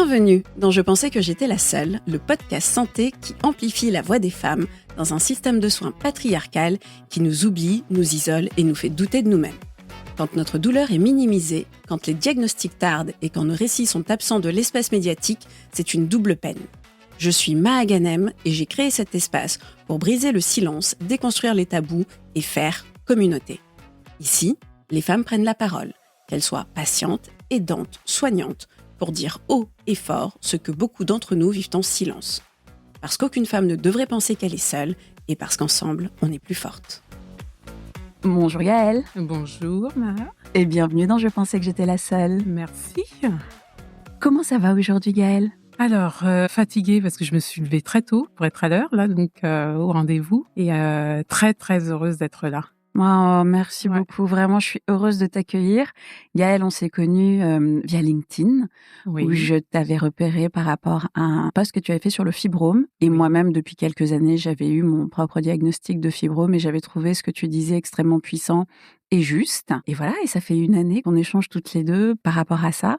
Bienvenue dans Je pensais que j'étais la seule, le podcast santé qui amplifie la voix des femmes dans un système de soins patriarcal qui nous oublie, nous isole et nous fait douter de nous-mêmes. Quand notre douleur est minimisée, quand les diagnostics tardent et quand nos récits sont absents de l'espace médiatique, c'est une double peine. Je suis Maha Ghanem et j'ai créé cet espace pour briser le silence, déconstruire les tabous et faire communauté. Ici, les femmes prennent la parole, qu'elles soient patientes, aidantes, soignantes, pour dire haut et fort ce que beaucoup d'entre nous vivent en silence. Parce qu'aucune femme ne devrait penser qu'elle est seule et parce qu'ensemble, on est plus forte. Bonjour Gaëlle. Bonjour Maha. Et bienvenue dans Je pensais que j'étais la seule. Merci. Comment ça va aujourd'hui Gaëlle ? Alors, fatiguée parce que je me suis levée très tôt pour être à l'heure, là, donc au rendez-vous. Et très, très heureuse d'être là. Oh, merci beaucoup. Vraiment, je suis heureuse de t'accueillir. Gaëlle, on s'est connus via LinkedIn, où je t'avais repéré par rapport à un post que tu avais fait sur le fibrome. Et moi-même, depuis quelques années, j'avais eu mon propre diagnostic de fibrome et j'avais trouvé ce que tu disais extrêmement puissant et juste. Et voilà, et ça fait une année qu'on échange toutes les deux par rapport à ça,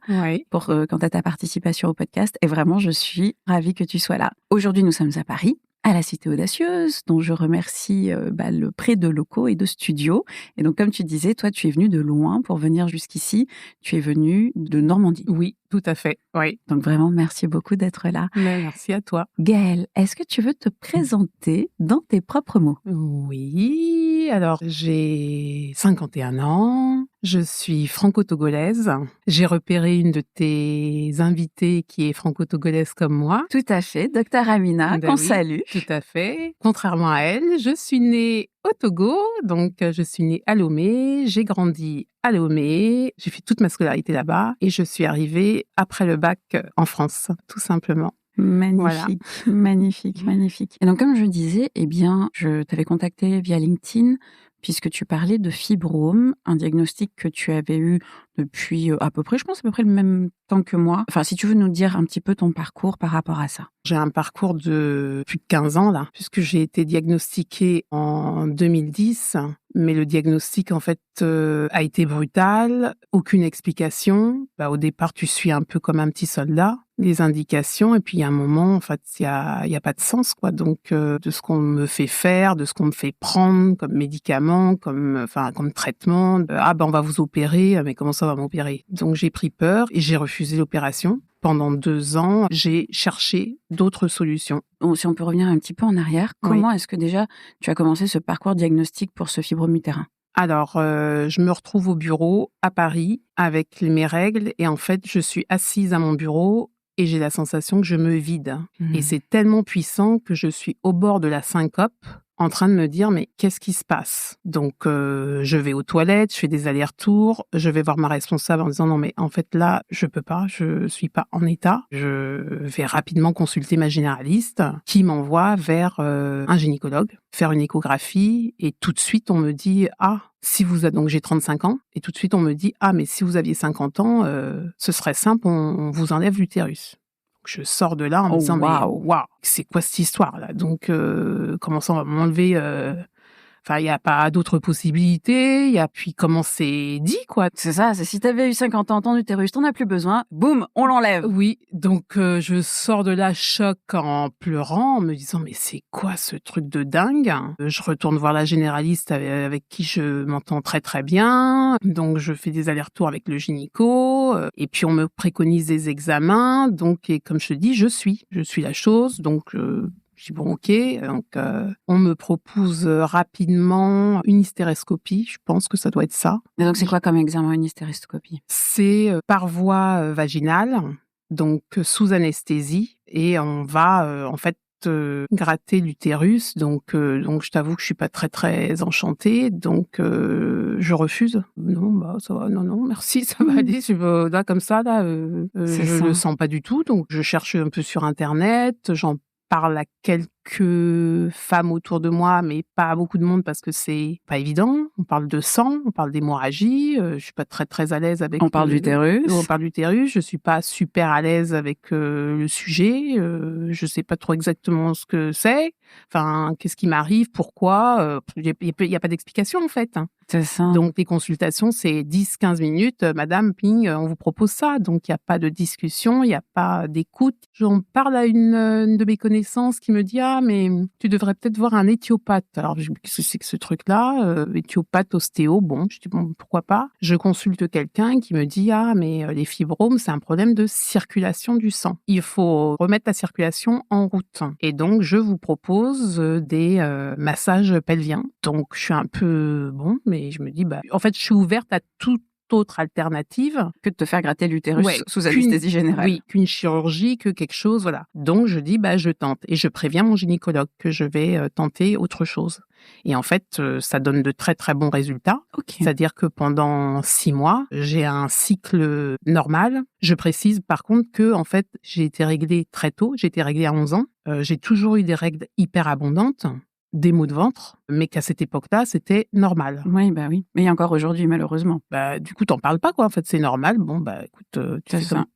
pour quant à ta participation au podcast. Et vraiment, je suis ravie que tu sois là. Aujourd'hui, nous sommes à Paris, à la Cité Audacieuse, dont je remercie le prêt de locaux et de studios. Et donc, comme tu disais, toi, tu es venu de loin pour venir jusqu'ici. Tu es venu de Normandie. Oui, tout à fait. Oui. Donc, vraiment, merci beaucoup d'être là. Merci à toi. Gaëlle, est-ce que tu veux te présenter dans tes propres mots ? Oui, alors j'ai 51 ans. Je suis franco-togolaise. J'ai repéré une de tes invitées qui est franco-togolaise comme moi. Tout à fait, Docteur Amina, qu'on salue. Tout à fait. Contrairement à elle, je suis née au Togo, donc je suis née à Lomé, j'ai grandi à Lomé, j'ai fait toute ma scolarité là-bas et je suis arrivée après le bac en France, tout simplement. Magnifique, voilà. Magnifique. Et donc, comme je disais, je t'avais contacté via LinkedIn puisque tu parlais de fibrome, un diagnostic que tu avais eu depuis à peu près le même temps que moi. Enfin, si tu veux nous dire un petit peu ton parcours par rapport à ça. J'ai un parcours de plus de 15 ans, là, puisque j'ai été diagnostiquée en 2010. Mais le diagnostic, en fait, a été brutal. Aucune explication. Au départ, tu suis un peu comme un petit soldat les indications. Et puis, il y a un moment, en fait, il y a pas de sens, quoi. Donc, de ce qu'on me fait faire, de ce qu'on me fait prendre comme médicament, comme traitement. On va vous opérer. Mais comment ça va m'opérer ? Donc, j'ai pris peur et j'ai refusé l'opération. Pendant 2 ans, j'ai cherché d'autres solutions. Si on peut revenir un petit peu en arrière, comment est-ce que déjà tu as commencé ce parcours diagnostique pour ce fibrome utérin ? Alors, je me retrouve au bureau à Paris avec mes règles et en fait, je suis assise à mon bureau et j'ai la sensation que je me vide. Et c'est tellement puissant que je suis au bord de la syncope en train de me dire mais qu'est-ce qui se passe ? Donc je vais aux toilettes, je fais des allers-retours, je vais voir ma responsable en disant non mais en fait là je peux pas, je suis pas en état. Je vais rapidement consulter ma généraliste qui m'envoie vers un gynécologue faire une échographie et tout de suite on me dit donc j'ai 35 ans et tout de suite on me dit mais si vous aviez 50 ans ce serait simple, on vous enlève l'utérus. Je sors de là en me disant mais waouh, c'est quoi cette histoire là ? Donc comment ça on va m'enlever il y a pas d'autres possibilités, puis comment c'est dit quoi. C'est ça, c'est si t'avais eu 50 ans, ton utérus, t'en as plus besoin, boum, on l'enlève. Oui, donc je sors de là choc en pleurant, en me disant mais c'est quoi ce truc de dingue ? Je retourne voir la généraliste avec qui je m'entends très très bien, donc je fais des allers-retours avec le gynéco, et puis on me préconise des examens, donc et comme je te dis, je suis la chose, donc je dis bon ok, donc on me propose rapidement une hystéroscopie, je pense que ça doit être ça. Et donc c'est quoi comme examen une hystéroscopie ? C'est par voie vaginale, donc sous anesthésie, et on va gratter l'utérus, donc je t'avoue que je suis pas très très enchantée, donc je refuse. Non, ça va, non, merci, ça va aller. Là comme ça, je le sens pas du tout, donc je cherche un peu sur internet, j'en parle à quelques quelques femmes autour de moi, mais pas beaucoup de monde parce que c'est pas évident. On parle de sang, on parle d'hémorragie. Je suis pas très très à l'aise avec. On parle d'utérus. On parle d'utérus. Je suis pas super à l'aise avec le sujet. Je sais pas trop exactement ce que c'est. Enfin, qu'est-ce qui m'arrive, pourquoi. Il y a pas d'explication en fait. C'est ça. Donc, les consultations, c'est 10-15 minutes. Madame, ping, on vous propose ça. Donc, il n'y a pas de discussion, il n'y a pas d'écoute. J'en parle à une de mes connaissances qui me dit « Ah, mais tu devrais peut-être voir un éthiopathe. » Alors, qu'est-ce que c'est que ce truc-là éthiopathe, ostéo, bon, je dis « Bon, pourquoi pas ?» Je consulte quelqu'un qui me dit « Ah, mais les fibromes, c'est un problème de circulation du sang. Il faut remettre la circulation en route. » Et donc, je vous propose des massages pelviens. Donc, je suis un peu, bon, mais je me dis, en fait, je suis ouverte à toute autre alternative. Que de te faire gratter l'utérus sous anesthésie générale. Oui, qu'une chirurgie, que quelque chose, voilà. Donc, je dis, je tente. Et je préviens mon gynécologue que je vais tenter autre chose. Et en fait, ça donne de très, très bons résultats. Okay. C'est-à-dire que pendant 6 mois, j'ai un cycle normal. Je précise, par contre, que, en fait, j'ai été réglée très tôt. J'ai été réglée à 11 ans. J'ai toujours eu des règles hyper abondantes. Des maux de ventre, mais qu'à cette époque-là, c'était normal. Oui, oui. Mais encore aujourd'hui, malheureusement. Du coup, t'en parles pas, quoi. En fait, c'est normal. Bon, écoute,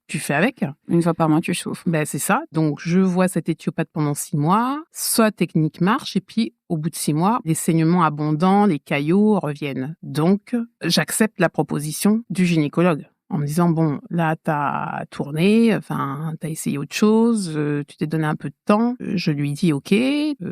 tu fais avec. Une fois par mois, tu souffres. C'est ça. Donc, je vois cet éthiopathe pendant 6 mois. Soit technique marche, et puis, au bout de 6 mois, les saignements abondants, les caillots reviennent. Donc, j'accepte la proposition du gynécologue. En me disant, bon, là, t'as tourné, enfin, t'as essayé autre chose, tu t'es donné un peu de temps. Je lui dis, OK,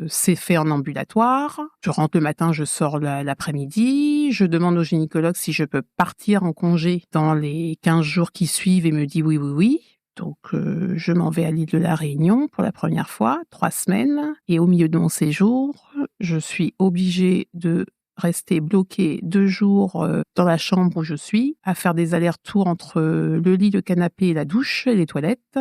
c'est fait en ambulatoire. Je rentre le matin, je sors l'après-midi. Je demande au gynécologue si je peux partir en congé dans les 15 jours qui suivent et me dit oui. Donc, je m'en vais à l'île de la Réunion pour la première fois, 3 semaines. Et au milieu de mon séjour, je suis obligée de rester bloquée 2 jours dans la chambre où je suis, à faire des allers-retours entre le lit, le canapé, la douche et les toilettes,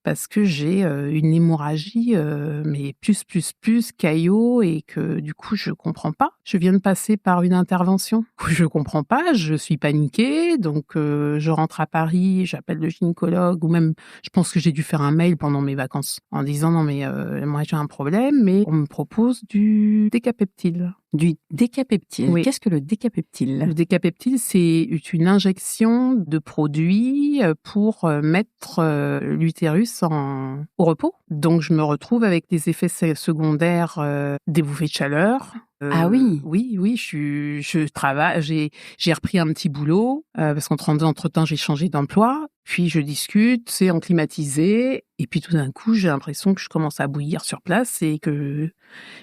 parce que j'ai une hémorragie, mais plus, caillot, et que du coup, je comprends pas. Je viens de passer par une intervention où je comprends pas, je suis paniquée, donc je rentre à Paris, j'appelle le gynécologue, ou même, je pense que j'ai dû faire un mail pendant mes vacances, en disant non mais moi j'ai un problème, mais on me propose du Decapeptyl. Du Decapeptyl. Oui. Qu'est-ce que le Decapeptyl ? Le Decapeptyl, c'est une injection de produit pour mettre l'utérus au repos. Donc, je me retrouve avec des effets secondaires, des bouffées de chaleur. Ah oui. Oui, je travaille, j'ai repris un petit boulot, parce qu'entre-temps, j'ai changé d'emploi. Puis je discute, c'est en climatisé, et puis tout d'un coup, j'ai l'impression que je commence à bouillir sur place et que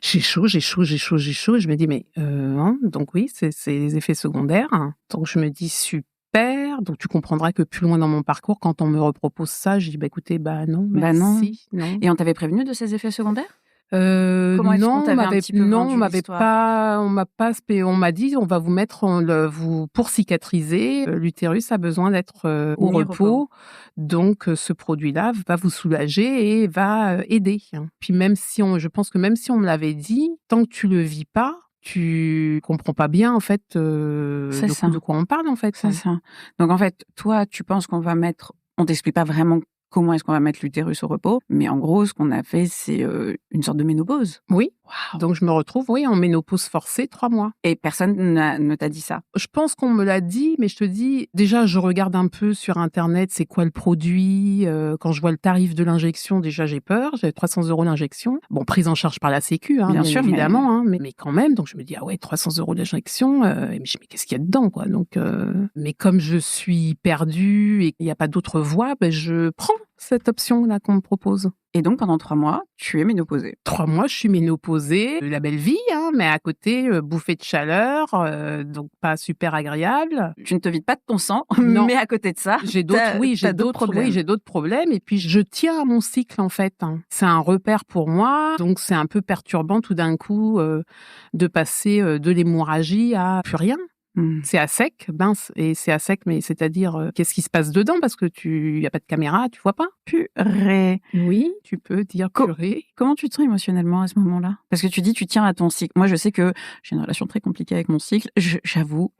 j'ai chaud. Et je me dis, mais donc oui, c'est les effets secondaires. Donc je me dis, super. Donc tu comprendras que plus loin dans mon parcours, quand on me repropose ça, je dis, écoutez, non, merci. Non. Et on t'avait prévenu de ces effets secondaires ? Non, on m'a dit, on va vous mettre, pour cicatriser, l'utérus a besoin d'être au repos. Donc, ce produit-là va vous soulager et va aider. Puis je pense que même si on me l'avait dit, tant que tu le vis pas, tu comprends pas bien, en fait, de quoi on parle, en fait. C'est ça. Donc, en fait, toi, tu penses on t'explique pas vraiment comment est-ce qu'on va mettre l'utérus au repos, mais en gros, ce qu'on a fait, c'est une sorte de ménopause. Oui. Wow. Donc, je me retrouve, en ménopause forcée, 3 mois. Et personne ne t'a dit ça? Je pense qu'on me l'a dit, mais je te dis, déjà, je regarde un peu sur Internet, c'est quoi le produit. Quand je vois le tarif de l'injection, déjà, j'ai peur. J'avais 300 € l'injection. Bon, prise en charge par la Sécu, bien sûr, évidemment, mais quand même. Donc, je me dis, 300 € l'injection. Mais qu'est-ce qu'il y a dedans, quoi? Donc, mais comme je suis perdue et qu'il n'y a pas d'autre voie, je prends cette option-là qu'on me propose. Et donc, pendant 3 mois, tu es ménopausée. 3 mois, je suis ménopausée. La belle vie, mais à côté, bouffée de chaleur, donc pas super agréable. Tu ne te vides pas de ton sang, non. Mais à côté de ça, j'ai d'autres problèmes. Oui, j'ai d'autres problèmes. Et puis, je tiens à mon cycle, en fait. C'est un repère pour moi. Donc, c'est un peu perturbant tout d'un coup de passer de l'hémorragie à plus rien. C'est à sec, c'est à sec, mais c'est-à-dire, qu'est-ce qui se passe dedans? Parce que y a pas de caméra, tu vois pas? Purée. Oui, tu peux dire purée. Comment tu te sens émotionnellement à ce moment-là? Parce que tu dis, tu tiens à ton cycle. Moi, je sais que j'ai une relation très compliquée avec mon cycle. J'avoue,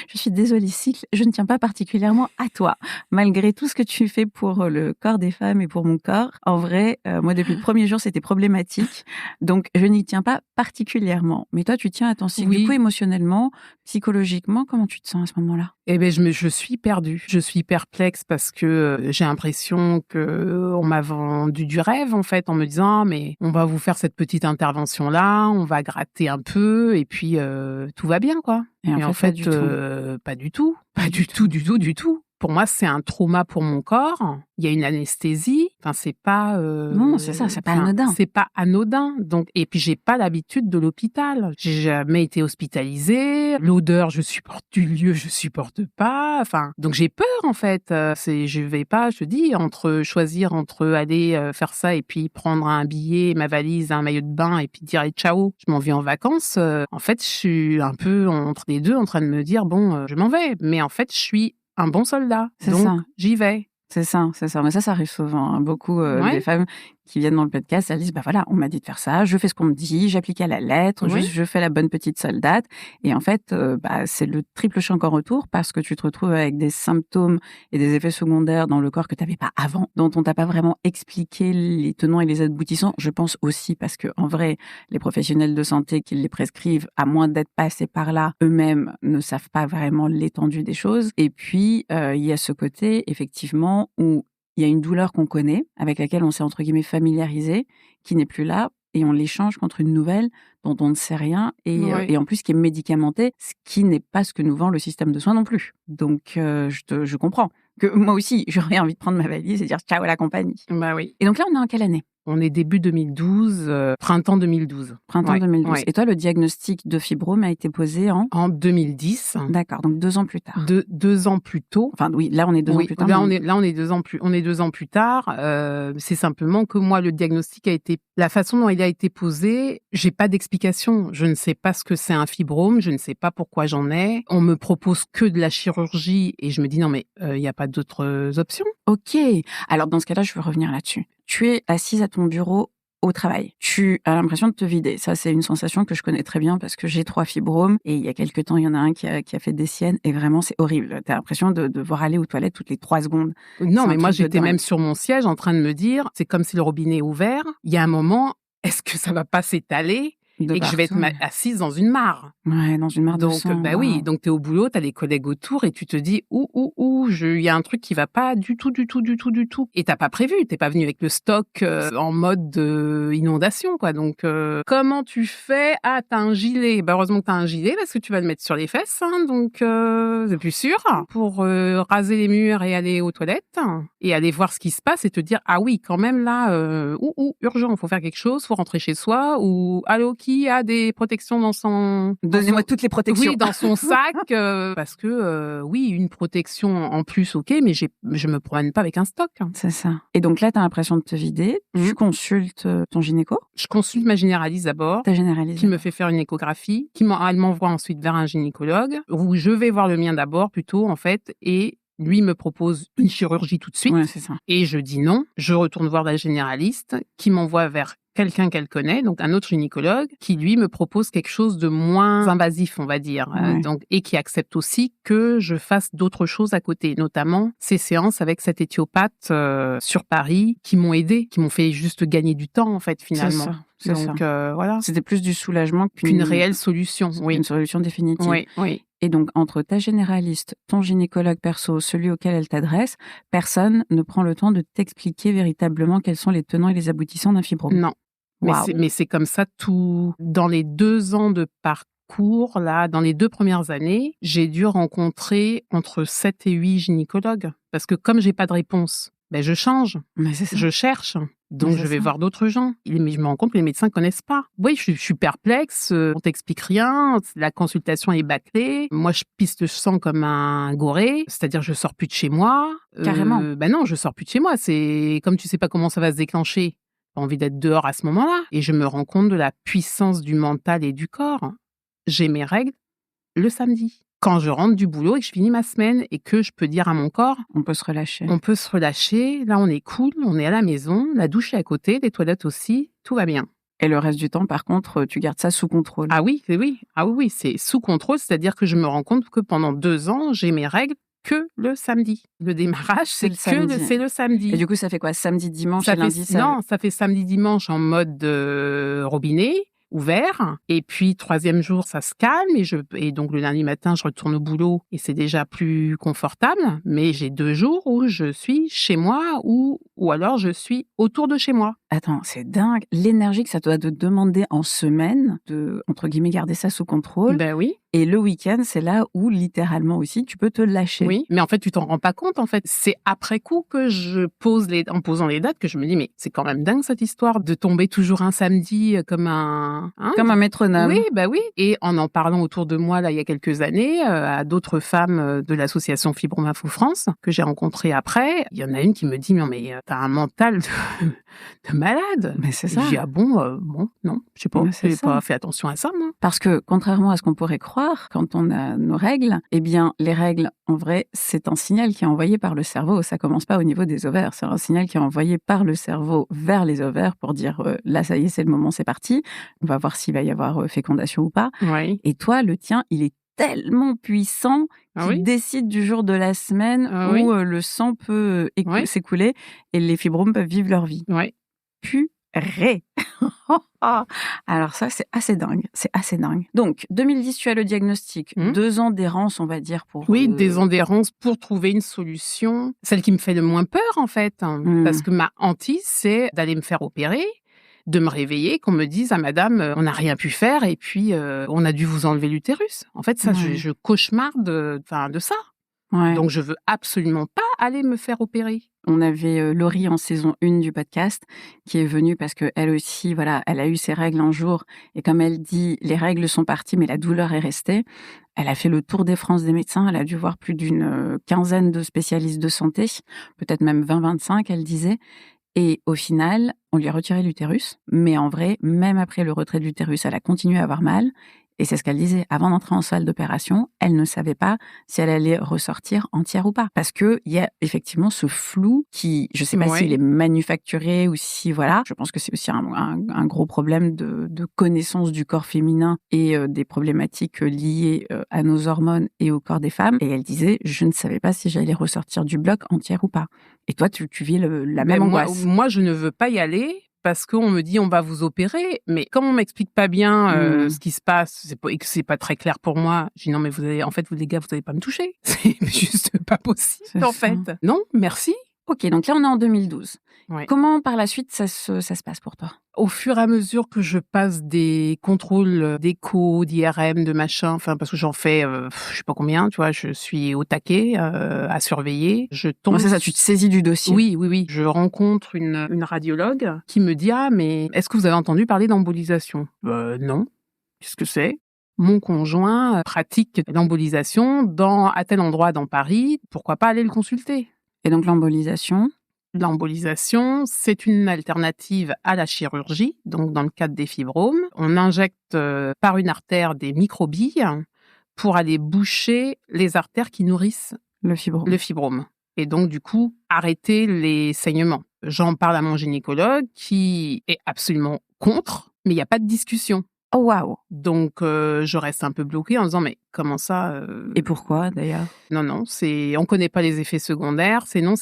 je suis désolée, cycle, je ne tiens pas particulièrement à toi. Malgré tout ce que tu fais pour le corps des femmes et pour mon corps, en vrai, moi, depuis le premier jour, c'était problématique. Donc, je n'y tiens pas particulièrement. Mais toi, tu tiens à ton cycle. Oui. Du coup, émotionnellement, psychologiquement, comment tu te sens à ce moment-là? Eh ben, je suis perdue. Je suis perplexe parce que j'ai l'impression que on m'a vendu du rêve, en fait, en me disant, ah, mais on va vous faire cette petite intervention-là, on va gratter un peu, et puis tout va bien, quoi. Et en fait, pas du tout. Pas du tout, du tout, du tout. Pour moi, c'est un trauma pour mon corps. Il y a une anesthésie. Enfin, c'est pas. Non, c'est ça, c'est pas anodin. C'est pas anodin. Donc, et puis j'ai pas l'habitude de l'hôpital. J'ai jamais été hospitalisée. L'odeur, je supporte du lieu, je supporte pas. Enfin, donc j'ai peur en fait. Je vais pas. Je te dis choisir entre aller faire ça et puis prendre un billet, ma valise, un maillot de bain et puis dire allez, ciao, je m'en vais en vacances. En fait, je suis un peu entre les deux, en train de me dire bon, je m'en vais. Mais en fait, je suis un bon soldat. Donc, j'y vais. C'est ça. Mais ça arrive souvent. Hein. Beaucoup des femmes qui viennent dans le podcast, elles disent, bah voilà, on m'a dit de faire ça, je fais ce qu'on me dit, j'applique à la lettre, je fais la bonne petite soldate. Et en fait, c'est le triple choc en retour parce que tu te retrouves avec des symptômes et des effets secondaires dans le corps que tu n'avais pas avant, dont on t'a pas vraiment expliqué les tenants et les aboutissants. Je pense aussi parce que, en vrai, les professionnels de santé qui les prescrivent, à moins d'être passés par là, eux-mêmes ne savent pas vraiment l'étendue des choses. Et puis, il y a ce côté, effectivement, où il y a une douleur qu'on connaît, avec laquelle on s'est entre guillemets familiarisé, qui n'est plus là, et on l'échange contre une nouvelle dont on ne sait rien, et en plus qui est médicamentée, ce qui n'est pas ce que nous vend le système de soins non plus. Donc, je comprends que moi aussi, j'aurais envie de prendre ma valise et dire ciao à la compagnie. Bah oui. Et donc là, on est en quelle année ? On est début 2012, printemps 2012. Printemps 2012. Ouais. Et toi, le diagnostic de fibrome a été posé en 2010. D'accord, donc 2 ans plus tard. 2 ans plus tôt. Enfin, oui, là, on est 2 ans plus tard. On est 2 ans plus tard. C'est simplement que moi, le diagnostic la façon dont il a été posé, j'ai pas d'explication. Je ne sais pas ce que c'est un fibrome, je ne sais pas pourquoi j'en ai. On me propose que de la chirurgie et je me dis non, mais il n'y a pas d'autres options. Ok. Alors, dans ce cas-là, je veux revenir là-dessus. Tu es assise à ton bureau au travail. Tu as l'impression de te vider. Ça, c'est une sensation que je connais très bien parce que j'ai 3 fibromes et il y a quelques temps, il y en a un qui a fait des siennes et vraiment, c'est horrible. Tu as l'impression de devoir aller aux toilettes toutes les 3 secondes. Non, mais moi, j'étais même sur mon siège en train de me dire, c'est comme si le robinet est ouvert. Il y a un moment, est-ce que ça va pas s'étaler ? Et que je vais être assise dans une mare. Ouais, dans une mare de sang. Donc, oui, donc t'es au boulot, t'as les collègues autour et tu te dis, il y a un truc qui va pas du tout. Et t'as pas prévu, t'es pas venu avec le stock en mode inondation, quoi. Donc, comment tu fais ? Ah, t'as un gilet. Bah, heureusement que t'as un gilet parce que tu vas le mettre sur les fesses, hein, donc c'est plus sûr. Pour raser les murs et aller aux toilettes et aller voir ce qui se passe et te dire, ah oui, quand même là, urgent, faut faire quelque chose, faut rentrer chez soi ou allô, qui a des protections dans son... Donnez-moi toutes les protections. Oui, dans son sac, parce que, oui, une protection en plus, ok, mais je me promène pas avec un stock. C'est ça. Et donc là, tu as l'impression de te vider. Tu consultes ton gynéco ? Je consulte ma généraliste d'abord. Ta généraliste. Qui me fait faire une échographie, elle m'envoie ensuite vers un gynécologue, où je vais voir le mien d'abord, plutôt, en fait, et... Lui me propose une chirurgie tout de suite. Ouais, c'est ça. Et je dis non. Je retourne voir la généraliste qui m'envoie vers quelqu'un qu'elle connaît, donc un autre gynécologue, qui lui me propose quelque chose de moins invasif, on va dire, et qui accepte aussi que je fasse d'autres choses à côté, notamment ces séances avec cet éthiopathe sur Paris qui m'ont aidé, qui m'ont fait juste gagner du temps en fait finalement. C'est ça. Donc voilà. C'était plus du soulagement qu'une réelle solution. Oui. Une solution définitive. Oui. Et donc, entre ta généraliste, ton gynécologue perso, celui auquel elle t'adresse, personne ne prend le temps de t'expliquer véritablement quels sont les tenants et les aboutissants d'un fibrome. Non. Mais c'est comme ça tout. Dans les 2 ans de parcours, là, dans les 2 premières années, j'ai dû rencontrer entre 7 et 8 gynécologues. Parce que comme j'ai pas de réponse, je change. Mais c'est ça. Je cherche. Donc, je vais voir d'autres gens. Mais je me rends compte que les médecins connaissent pas. Oui, je suis perplexe. On t'explique rien. La consultation est bâclée. Moi, je pisse le sang comme un goré. C'est-à-dire, je sors plus de chez moi. Carrément. Non, je sors plus de chez moi. C'est comme tu sais pas comment ça va se déclencher. J'ai envie d'être dehors à ce moment-là. Et je me rends compte de la puissance du mental et du corps. J'ai mes règles le samedi. quand je rentre du boulot et que je finis ma semaine et que je peux dire à mon corps, on peut se relâcher. On peut se relâcher, là on est cool, on est à la maison, la douche est à côté, les toilettes aussi, tout va bien. Et le reste du temps, par contre, tu gardes ça sous contrôle. Ah oui, c'est sous contrôle, c'est-à-dire que je me rends compte que pendant 2 ans, j'ai mes règles que le samedi. Le démarrage, c'est le samedi. Et du coup, ça fait quoi? Samedi, dimanche et lundi? Non, ça fait samedi, dimanche en mode robinet ouvert. Et puis, 3e jour, ça se calme. Et donc, le lundi matin, je retourne au boulot et c'est déjà plus confortable. Mais j'ai 2 jours où je suis chez moi ou alors je suis autour de chez moi. Attends, c'est dingue. L'énergie que ça doit te demander en semaine de, entre guillemets, garder ça sous contrôle. Ben oui. Et le week-end, c'est là où, littéralement aussi, tu peux te lâcher. Oui, mais en fait, tu t'en rends pas compte, en fait. C'est après coup que je pose en posant les dates que je me dis, mais c'est quand même dingue cette histoire de tomber toujours un samedi comme un... comme un métronome. Oui, bah oui. Et en parlant autour de moi, là, il y a quelques années, à d'autres femmes de l'association Fibromafou France, que j'ai rencontrées après, il y en a une qui me dit, mais t'as un mental de malade. Mais c'est ça. Je dis, ah bon, non, je sais pas, j'ai pas fait attention à ça, moi. Parce que, contrairement à ce qu'on pourrait croire, quand on a nos règles, eh bien, les règles, en vrai, c'est un signal qui est envoyé par le cerveau. Ça commence pas au niveau des ovaires. C'est un signal qui est envoyé par le cerveau vers les ovaires pour dire, là, ça y est, c'est le moment, c'est parti. On va voir s'il va y avoir fécondation ou pas. Oui. Et toi, le tien, il est tellement puissant qu'il décide du jour de la semaine où le sang peut s'écouler et les fibromes peuvent vivre leur vie. Oui. Purée. Alors ça, c'est assez dingue. Donc, 2010, tu as le diagnostic. 2 ans d'errance, on va dire, pour... Oui, 2 ans d'errance pour trouver une solution. Celle qui me fait le moins peur, en fait. Parce que ma hantise, c'est d'aller me faire opérer, de me réveiller, qu'on me dise, madame, on n'a rien pu faire et puis on a dû vous enlever l'utérus. En fait, ça, je cauchemarde de ça. Ouais. Donc, je veux absolument pas aller me faire opérer. On avait Laurie en saison 1 du podcast qui est venue parce qu'elle aussi, voilà, elle a eu ses règles un jour et comme elle dit, les règles sont parties mais la douleur est restée. Elle a fait le tour des France des médecins, elle a dû voir plus d'une quinzaine de spécialistes de santé, peut-être même 20-25, elle disait. Et au final, on lui a retiré l'utérus, mais en vrai, même après le retrait de l'utérus, elle a continué à avoir mal. Et c'est ce qu'elle disait. Avant d'entrer en salle d'opération, elle ne savait pas si elle allait ressortir entière ou pas. Parce que il y a effectivement ce flou qui, je sais pas s'il est manufacturé ou si, voilà. Je pense que c'est aussi un gros problème de connaissance du corps féminin et des problématiques liées à nos hormones et au corps des femmes. Et elle disait, je ne savais pas si j'allais ressortir du bloc entière ou pas. Et toi, tu vis la même angoisse. Moi, je ne veux pas y aller. Parce qu'on me dit on va vous opérer, mais comme on m'explique pas bien ce qui se passe et que c'est pas très clair pour moi, je dis non mais vous les gars, vous allez pas me toucher, c'est juste pas possible en fait. Non, merci. Ok, donc là on est en 2012. Ouais. Comment par la suite ça se passe pour toi? Au fur et à mesure que je passe des contrôles d'écho, d'IRM, de machin, enfin parce que j'en fais, je sais pas combien, tu vois, je suis au taquet à surveiller. Je tombe. C'est ça, tu te saisis du dossier. Oui. Je rencontre une radiologue qui me dit mais est-ce que vous avez entendu parler d'embolisation? Non. Qu'est-ce que c'est? Mon conjoint pratique l'embolisation à tel endroit dans Paris. Pourquoi pas aller le consulter? Et donc l'embolisation? L'embolisation, c'est une alternative à la chirurgie, donc dans le cadre des fibromes. On injecte par une artère des microbilles pour aller boucher les artères qui nourrissent le fibrome. Et donc, du coup, arrêter les saignements. J'en parle à mon gynécologue qui est absolument contre, mais il n'y a pas de discussion. Oh, waouh! Donc, je reste un peu bloquée en disant, mais comment ça Et pourquoi, d'ailleurs? Non, on connaît pas les effets secondaires, c'est non.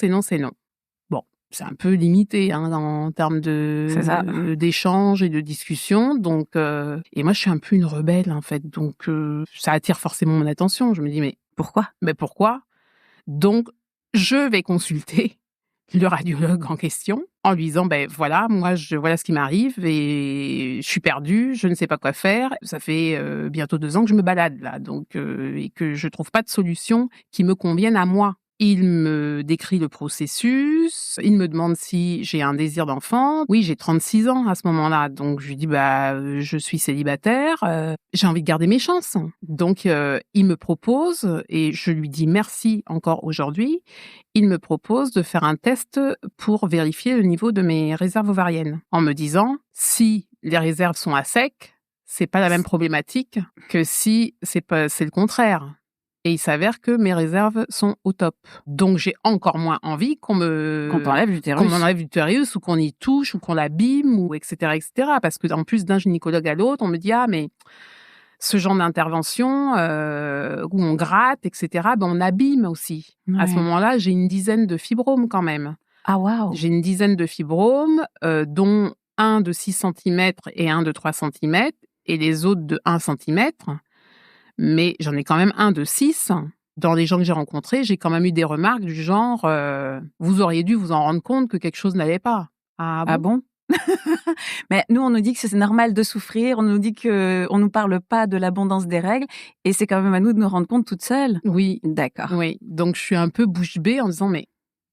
Bon, c'est un peu limité en termes d'échanges et de discussions. Donc, et moi, je suis un peu une rebelle, en fait. Donc, ça attire forcément mon attention. Je me dis, mais pourquoi? Donc, je vais consulter le radiologue en question en lui disant voilà ce qui m'arrive et je suis perdue, je ne sais pas quoi faire, ça fait bientôt 2 ans que je me balade là donc et que je trouve pas de solution qui me convienne à moi. Il me décrit le processus, il me demande si j'ai un désir d'enfant. Oui, j'ai 36 ans à ce moment-là, donc je lui dis je suis célibataire, j'ai envie de garder mes chances. Donc il me propose, et je lui dis merci encore aujourd'hui, il me propose de faire un test pour vérifier le niveau de mes réserves ovariennes, en me disant si les réserves sont à sec, c'est pas la même problématique que si c'est le contraire. Et il s'avère que mes réserves sont au top. Donc, j'ai encore moins envie qu'on t'enlève l'utérus. Qu'on m'enlève l'utérus ou qu'on y touche ou qu'on l'abîme ou etc., etc. Parce que, en plus, d'un gynécologue à l'autre, on me dit, ah, mais ce genre d'intervention où on gratte, etc., on abîme aussi. Ouais. À ce moment-là, j'ai une dizaine de fibromes quand même. Ah, waouh! J'ai une dizaine de fibromes, dont un de 6 cm et un de 3 cm et les autres de 1 cm. Mais j'en ai quand même un de 6. Dans les gens que j'ai rencontrés, j'ai quand même eu des remarques du genre vous auriez dû vous en rendre compte que quelque chose n'allait pas. Ah bon? Mais nous, on nous dit que c'est normal de souffrir, on nous dit qu'on nous parle pas de l'abondance des règles, et c'est quand même à nous de nous rendre compte toute seule. Oui. D'accord. Oui. Donc, je suis un peu bouche bée en disant, mais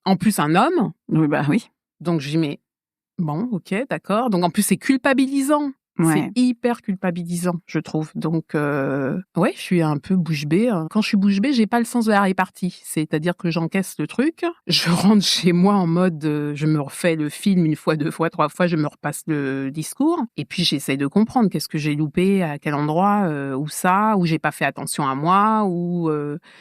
en plus, un homme. Oui, bah oui. Donc, je dis, mais bon, ok, d'accord. Donc, en plus, c'est culpabilisant. Ouais. C'est hyper culpabilisant, je trouve. Donc, ouais, je suis un peu bouche bée. Quand je suis bouche bée, j'ai pas le sens de la répartie. C'est-à-dire que j'encaisse le truc, je rentre chez moi en mode, je me refais le film 1 fois, 2 fois, 3 fois, je me repasse le discours. Et puis, j'essaie de comprendre qu'est-ce que j'ai loupé, à quel endroit, où j'ai pas fait attention à moi, où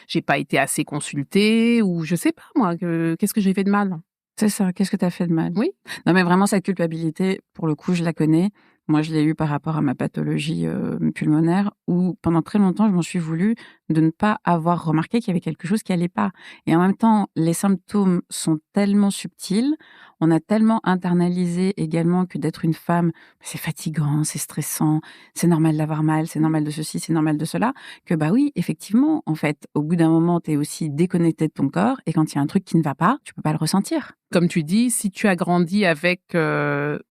j'ai pas été assez consultée, ou je sais pas, moi, qu'est-ce que j'ai fait de mal. C'est ça, qu'est-ce que tu as fait de mal? Oui. Non, mais vraiment, cette culpabilité, pour le coup, je la connais. Moi, je l'ai eu par rapport à ma pathologie pulmonaire, où pendant très longtemps, je m'en suis voulu de ne pas avoir remarqué qu'il y avait quelque chose qui allait pas. Et en même temps, les symptômes sont tellement subtils, on a tellement internalisé également que d'être une femme, c'est fatigant, c'est stressant, c'est normal d'avoir mal, c'est normal de ceci, c'est normal de cela, que bah oui, effectivement, en fait, au bout d'un moment, tu es aussi déconnecté de ton corps, et quand il y a un truc qui ne va pas, tu peux pas le ressentir. Comme tu dis, si tu as grandi avec...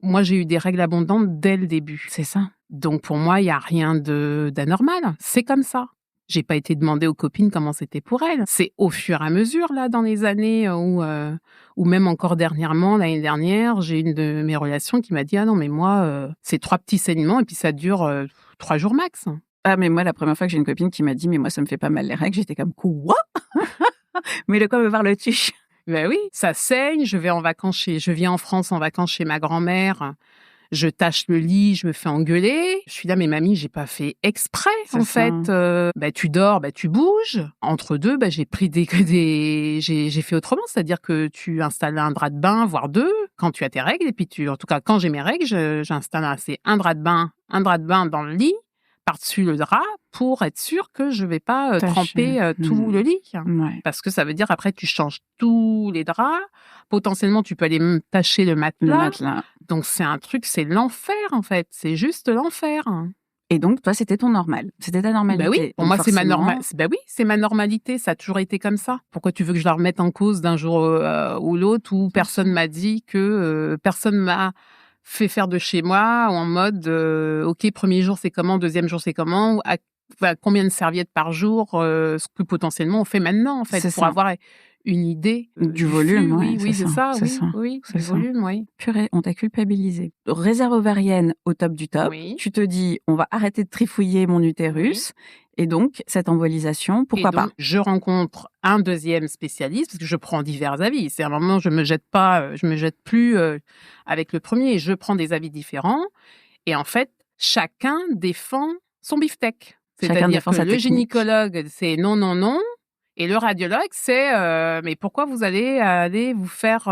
moi, j'ai eu des règles abondantes dès le début. C'est ça. Donc, pour moi, il n'y a rien d'anormal. C'est comme ça. J'ai pas été demander aux copines comment c'était pour elles. C'est au fur et à mesure, là, dans les années où même encore dernièrement, l'année dernière, j'ai une de mes relations qui m'a dit « Ah non, mais moi, c'est 3 petits saignements et puis ça dure 3 jours max. » Ah, mais moi, la première fois que j'ai une copine qui m'a dit « Mais moi, ça me fait pas mal les règles », j'étais comme « Quoi ?» Mais de quoi me parles-tu ? Ben oui, ça saigne, je viens en France en vacances chez ma grand-mère, je tâche le lit, je me fais engueuler. Je suis là, mais mamie, j'ai pas fait exprès, en fait. Tu dors, tu bouges. Entre deux, j'ai pris j'ai fait autrement, c'est-à-dire que tu installes un drap de bain, voire 2, quand tu as tes règles, et puis en tout cas, quand j'ai mes règles, j'installe un drap de bain dans le lit, par-dessus le drap, pour être sûr que je vais pas tremper tout le lit. Ouais. Parce que ça veut dire, après, tu changes tous les draps. Potentiellement, tu peux aller tacher le matelas. Donc, c'est un truc, c'est l'enfer, en fait. C'est juste l'enfer. Et donc, toi, c'était ton normal. C'était ta normalité. Bah oui, pour moi, c'est ma normalité. Bah oui, c'est ma normalité. Ça a toujours été comme ça. Pourquoi tu veux que je la remette en cause d'un jour ou l'autre, où personne m'a dit que personne m'a fait faire de chez moi, ou en mode ok, premier jour c'est comment, deuxième jour c'est comment, combien de serviettes par jour, ce que potentiellement on fait maintenant en fait, pour avoir une idée du volume. Oui, c'est ça. Oui, du volume, oui. Purée, on t'a culpabilisé. Réserve ovarienne au top du top. Oui. Tu te dis, on va arrêter de trifouiller mon utérus. Oui. Et donc, cette embolisation, pourquoi pas ? Je rencontre un deuxième spécialiste, parce que je prends divers avis. C'est un moment, je me jette plus avec le premier. Je prends des avis différents. Et en fait, chacun défend son beefsteak. C'est-à-dire que le gynécologue, c'est non, non, non. Et le radiologue, c'est mais pourquoi vous allez aller vous faire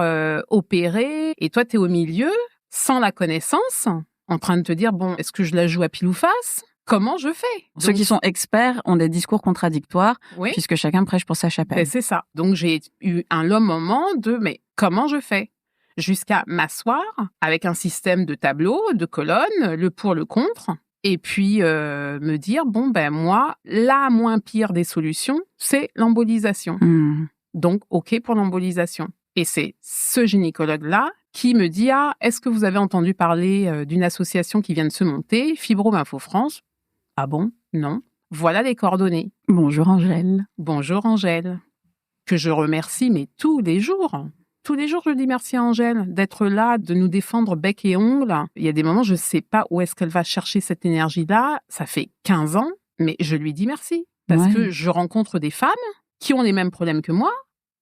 opérer ? Et toi, tu es au milieu, sans la connaissance, en train de te dire, bon, est-ce que je la joue à pile ou face ? Comment je fais ? Ceux qui sont experts ont des discours contradictoires, puisque chacun prêche pour sa chapelle. C'est ça. Donc, j'ai eu un long moment de, mais comment je fais ? Jusqu'à m'asseoir avec un système de tableaux, de colonnes, le pour, le contre, et puis me dire, moi, la moins pire des solutions, c'est l'embolisation. Donc, OK pour l'embolisation. Et c'est ce gynécologue-là qui me dit, est-ce que vous avez entendu parler d'une association qui vient de se monter, Fibrome Info France ? Ah bon ? Non. Voilà les coordonnées. Bonjour Angèle. Bonjour Angèle. Que je remercie, mais tous les jours. Tous les jours, je dis merci à Angèle d'être là, de nous défendre bec et ongles. Il y a des moments, je ne sais pas où est-ce qu'elle va chercher cette énergie-là. Ça fait 15 ans, mais je lui dis merci. Parce que je rencontre des femmes qui ont les mêmes problèmes que moi,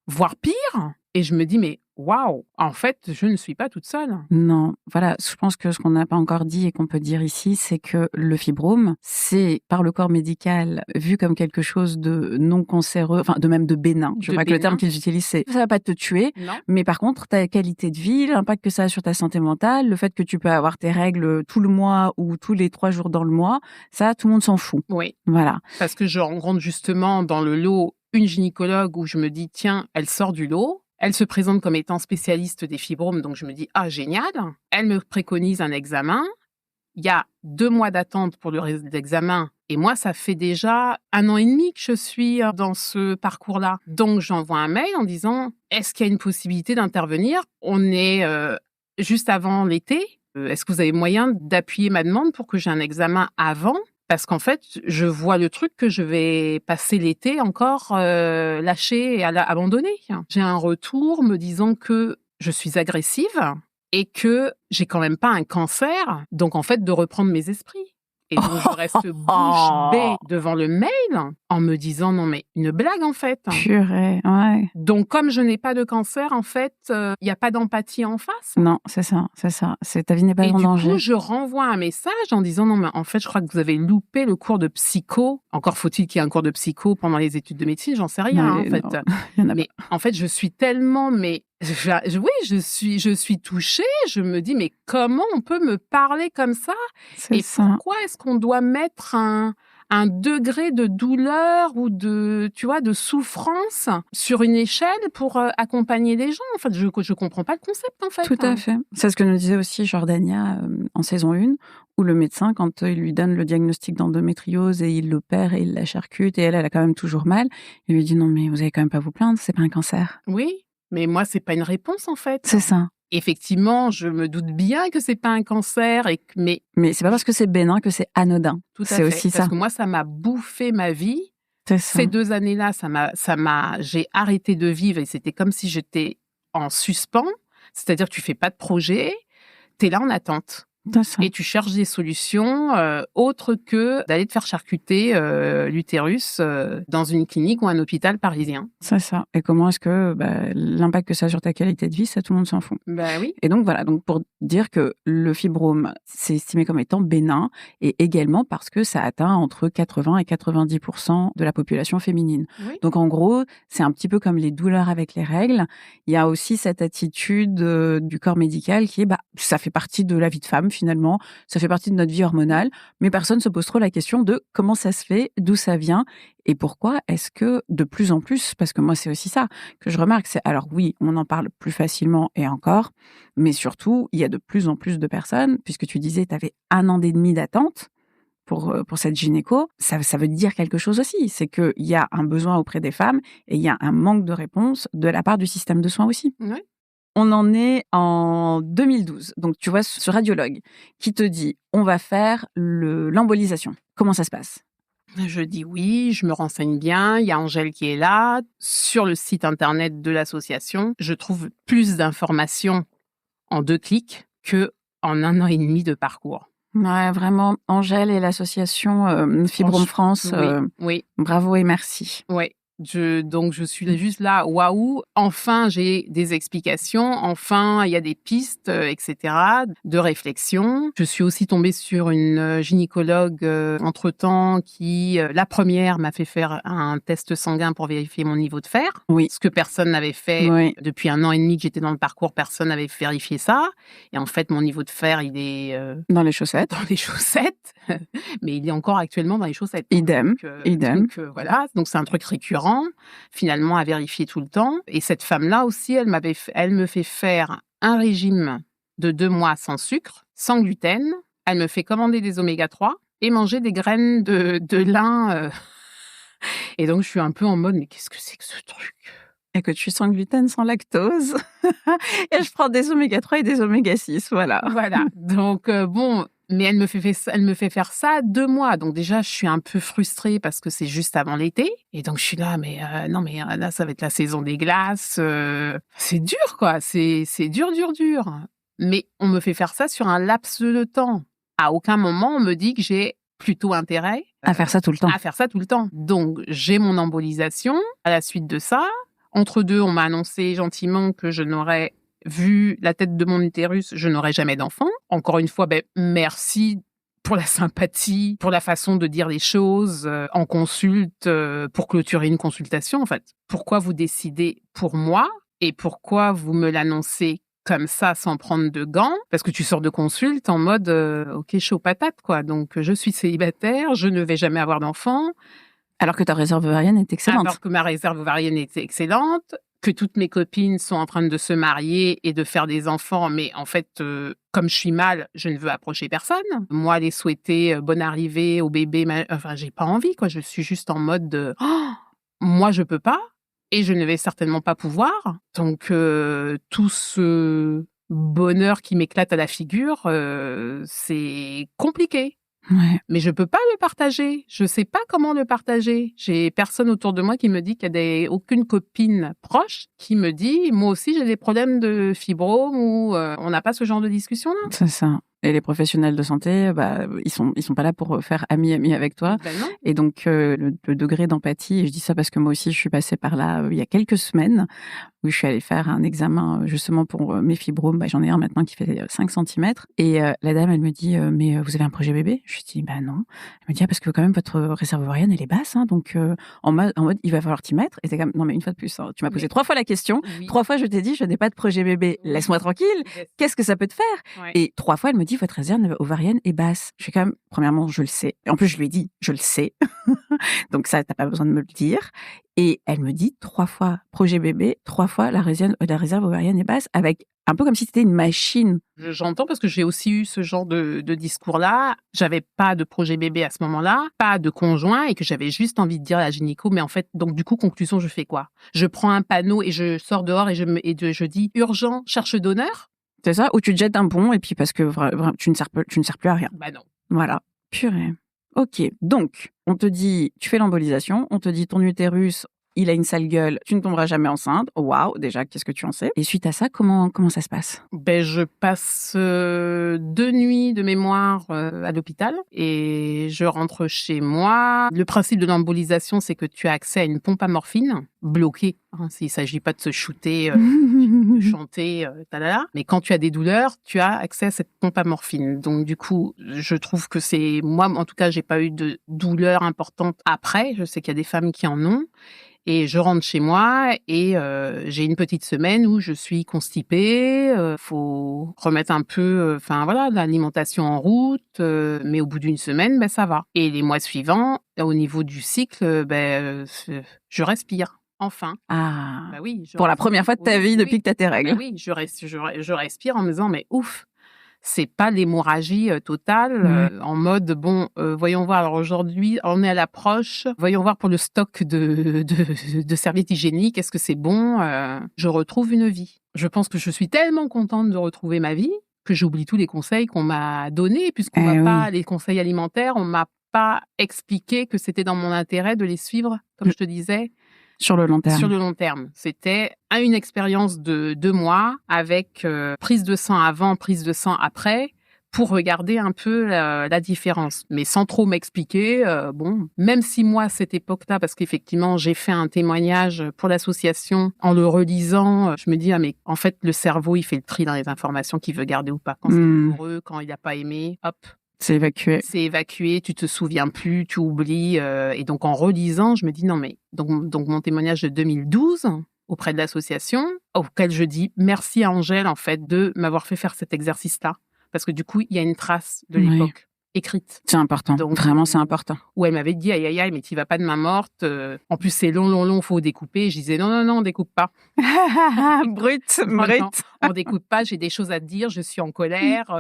voire pire. Et je me dis, mais waouh, en fait, je ne suis pas toute seule. Non, voilà, je pense que ce qu'on n'a pas encore dit et qu'on peut dire ici, c'est que le fibrome, c'est par le corps médical vu comme quelque chose de non cancéreux, enfin de même de bénin. Je crois que le terme qu'ils utilisent, c'est ça va pas te tuer, mais par contre, ta qualité de vie, l'impact que ça a sur ta santé mentale, le fait que tu peux avoir tes règles tout le mois ou tous les 3 jours dans le mois, ça, tout le monde s'en fout. Oui. Voilà. Parce que je rencontre justement dans le lot une gynécologue où je me dis, tiens, elle sort du lot. Elle se présente comme étant spécialiste des fibromes, donc je me dis, ah, génial. Elle me préconise un examen. Il y a 2 mois d'attente pour le résultat d'examen. Et moi, ça fait déjà 1 an et demi que je suis dans ce parcours-là. Donc, j'envoie un mail en disant, est-ce qu'il y a une possibilité d'intervenir ? On est juste avant l'été. Est-ce que vous avez moyen d'appuyer ma demande pour que j'ai un examen avant ? Parce qu'en fait, je vois le truc que je vais passer l'été encore lâché et abandonné. J'ai un retour me disant que je suis agressive et que j'ai quand même pas un cancer. Donc, en fait, de reprendre mes esprits. Et donc, je reste bouche bée devant le mail en me disant, non, mais une blague, en fait. Purée, ouais. Donc, comme je n'ai pas de cancer, en fait, il n'y a pas d'empathie en face. Non, c'est ça. Ta vie n'est pas en danger. Et du coup, je renvoie un message en disant, non, mais en fait, je crois que vous avez loupé le cours de psycho. Encore faut-il qu'il y ait un cours de psycho pendant les études de médecine, j'en sais rien, en fait. Mais en fait, je suis tellement, oui, je suis touchée. Je me dis, mais comment on peut me parler comme ça ? Et pourquoi est-ce qu'on doit mettre un degré de douleur ou de souffrance sur une échelle pour accompagner les gens. En fait, je comprends pas le concept, en fait. Tout à fait. C'est ce que nous disait aussi Jordania en saison 1, où le médecin, quand il lui donne le diagnostic d'endométriose et il l'opère et il la charcute et elle a quand même toujours mal, il lui dit non, mais vous avez quand même pas à vous plaindre, c'est pas un cancer. Oui, mais moi, c'est pas une réponse, en fait. C'est ça. Effectivement, je me doute bien que c'est pas un cancer, mais c'est pas parce que c'est bénin que c'est anodin. Tout à fait. C'est aussi ça. Parce que moi, ça m'a bouffé ma vie. Ces 2 années-là, j'ai arrêté de vivre et c'était comme si j'étais en suspens. C'est-à-dire que tu fais pas de projet, t'es là en attente. Et tu cherches des solutions autres que d'aller te faire charcuter l'utérus dans une clinique ou un hôpital parisien. C'est ça. Et comment est-ce que l'impact que ça a sur ta qualité de vie, ça, tout le monde s'en fout. Oui. Et donc, voilà. Donc, pour dire que le fibrome, c'est estimé comme étant bénin et également parce que ça atteint entre 80 et 90% de la population féminine. Oui. Donc, en gros, c'est un petit peu comme les douleurs avec les règles. Il y a aussi cette attitude du corps médical qui est, ça fait partie de la vie de femme, finalement, ça fait partie de notre vie hormonale, mais personne se pose trop la question de comment ça se fait, d'où ça vient et pourquoi est-ce que de plus en plus, parce que moi c'est aussi ça que je remarque, c'est alors oui, on en parle plus facilement et encore, mais surtout, il y a de plus en plus de personnes, puisque tu disais tu avais 1 an et demi d'attente pour cette gynéco, ça veut dire quelque chose aussi, c'est qu'il y a un besoin auprès des femmes et il y a un manque de réponse de la part du système de soins aussi. Oui. On en est en 2012. Donc, tu vois, ce radiologue qui te dit « on va faire l'embolisation ». Comment ça se passe ? Je dis oui, je me renseigne bien. Il y a Angèle qui est là. Sur le site internet de l'association, je trouve plus d'informations en 2 clics qu'en 1 an et demi de parcours. Ouais, vraiment, Angèle et l'association Fibrome France, oui. Bravo et merci. Oui. Donc, je suis juste là, waouh, enfin, j'ai des explications, enfin, il y a des pistes, etc., de réflexion. Je suis aussi tombée sur une gynécologue, entre-temps, qui, la première, m'a fait faire un test sanguin pour vérifier mon niveau de fer. Oui. Ce que personne n'avait fait. Oui. Depuis 1 an et demi que j'étais dans le parcours, personne n'avait vérifié ça. Et en fait, mon niveau de fer, il est... dans les chaussettes. Dans les chaussettes. Mais il est encore actuellement dans les chaussettes. Idem. Idem. Donc, voilà. Donc, c'est un truc récurrent. Finalement à vérifier tout le temps. Et cette femme-là aussi, elle me fait faire un régime de 2 mois sans sucre, sans gluten. Elle me fait commander des oméga 3 et manger des graines de lin. Et donc, je suis un peu en mode, mais qu'est-ce que c'est que ce truc ? Et que je suis sans gluten, sans lactose. Et je prends des oméga 3 et des oméga 6, voilà. Voilà. Donc, bon... Mais elle me fait faire ça 2 mois. Donc déjà, je suis un peu frustrée parce que c'est juste avant l'été. Et donc, je suis là, mais non, mais là, ça va être la saison des glaces. C'est dur, quoi. C'est dur. Mais on me fait faire ça sur un laps de temps. À aucun moment, on me dit que j'ai plutôt intérêt à faire ça tout le temps. Donc, j'ai mon embolisation. À la suite de ça, Entre deux, on m'a annoncé gentiment que je n'aurais, vu la tête de mon utérus, je n'aurais jamais d'enfant. Encore une fois, merci pour la sympathie, pour la façon de dire les choses en consulte, pour clôturer une consultation. En fait, pourquoi vous décidez pour moi et pourquoi vous me l'annoncez comme ça sans prendre de gants? Parce que tu sors de consulte en mode ok, chaud patate, quoi. Donc, je suis célibataire, je ne vais jamais avoir d'enfant. Alors que ta réserve ovarienne est excellente. Alors que ma réserve ovarienne est excellente, que toutes mes copines sont en train de se marier et de faire des enfants, mais en fait, comme je suis mal, je ne veux approcher personne. Moi, les souhaiter bonne arrivée au bébé, j'ai pas envie, quoi. Je suis juste en mode de moi, je peux pas et je ne vais certainement pas pouvoir. Donc, tout ce bonheur qui m'éclate à la figure, c'est compliqué. Ouais. Mais je peux pas le partager. Je sais pas comment le partager. J'ai personne autour de moi qui me dit qu'il y a aucune copine proche qui me dit, moi aussi j'ai des problèmes de fibrome ou on n'a pas ce genre de discussion-là. C'est ça. Et les professionnels de santé, ils sont pas là pour faire ami avec toi. Non. Et donc, le degré d'empathie, et je dis ça parce que moi aussi, je suis passée par là il y a quelques semaines, où je suis allée faire un examen justement pour mes fibromes. J'en ai un maintenant qui fait 5 cm. Et la dame, elle me dit, mais vous avez un projet bébé? Je dis, non. Elle me dit, parce que quand même, votre réserve ovarienne, elle est basse. Hein, donc, en mode, il va falloir t'y mettre. Et t'es comme, non, mais une fois de plus, hein, tu m'as posé 3 fois la question. Oui. 3 fois, je t'ai dit, je n'ai pas de projet bébé. Oui. Laisse-moi tranquille. Yes. Qu'est-ce que ça peut te faire? Ouais. Et 3 fois, elle me dit, votre réserve ovarienne est basse. Je suis quand même, premièrement, je le sais. Et en plus, je lui ai dit, je le sais. Donc ça, t'as pas besoin de me le dire. Et elle me dit 3 fois projet bébé, 3 fois la réserve ovarienne est basse, avec un peu comme si c'était une machine. J'entends parce que j'ai aussi eu ce genre de discours-là. J'avais pas de projet bébé à ce moment-là, pas de conjoint, et que j'avais juste envie de dire à la gynéco, mais en fait, donc du coup, conclusion, je fais quoi? Je prends un panneau et je sors dehors et je dis urgent, cherche donneur. C'est ça? Ou tu te jettes un pont et puis parce que tu ne sers plus à rien. Non. Voilà. Purée. Ok, donc, on te dit, tu fais l'embolisation, on te dit ton utérus, il a une sale gueule, tu ne tomberas jamais enceinte. Waouh, déjà, qu'est-ce que tu en sais? Et suite à ça, comment ça se passe? Je passe 2 nuits de mémoire à l'hôpital et je rentre chez moi. Le principe de l'embolisation, c'est que tu as accès à une pompe à morphine bloquée. S'il ne s'agit pas de se shooter, de chanter, talala. Mais quand tu as des douleurs, tu as accès à cette pompe à morphine. Donc du coup, je trouve que c'est... Moi, en tout cas, j'ai pas eu de douleur importante après. Je sais qu'il y a des femmes qui en ont. Et je rentre chez moi et j'ai une petite semaine où je suis constipée. Faut remettre un peu, l'alimentation en route. Mais au bout d'une semaine, ça va. Et les mois suivants, au niveau du cycle, je respire. Enfin. Ah. Oui. Pour la première fois de ta vie depuis que tu as tes règles. Oui, je respire en me disant, mais ouf. C'est pas l'hémorragie totale, en mode, voyons voir, alors aujourd'hui, on est à l'approche, voyons voir pour le stock de serviettes hygiéniques, est-ce que c'est bon? Je retrouve une vie. Je pense que je suis tellement contente de retrouver ma vie que j'oublie tous les conseils qu'on m'a donnés, puisqu'on m'a pas, les conseils alimentaires, on m'a pas expliqué que c'était dans mon intérêt de les suivre, comme je te disais. Sur le long terme. Sur le long terme. C'était une expérience de 2 mois avec prise de sang avant, prise de sang après, pour regarder un peu la différence. Mais sans trop m'expliquer, même si moi, à cette époque-là, parce qu'effectivement, j'ai fait un témoignage pour l'association, en le relisant, je me dis, mais en fait, le cerveau, il fait le tri dans les informations qu'il veut garder ou pas. Quand c'est douloureux, quand il n'a pas aimé, hop. C'est évacué. C'est évacué, tu te souviens plus, tu oublies. Et donc, en relisant, je me dis, non, mais donc mon témoignage de 2012 auprès de l'association, auquel je dis merci à Angèle, en fait, de m'avoir fait faire cet exercice-là. Parce que du coup, il y a une trace de l'époque écrite. C'est important. Donc, vraiment, c'est important. Où elle m'avait dit, aïe, aïe, aïe, mais tu vas pas de main morte. En plus, c'est long, faut découper. Je disais, non, on découpe pas. Brut. On découpe pas, j'ai des choses à te dire, je suis en colère,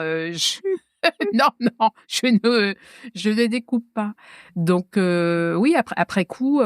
non, je ne découpe pas. Donc, oui, après coup,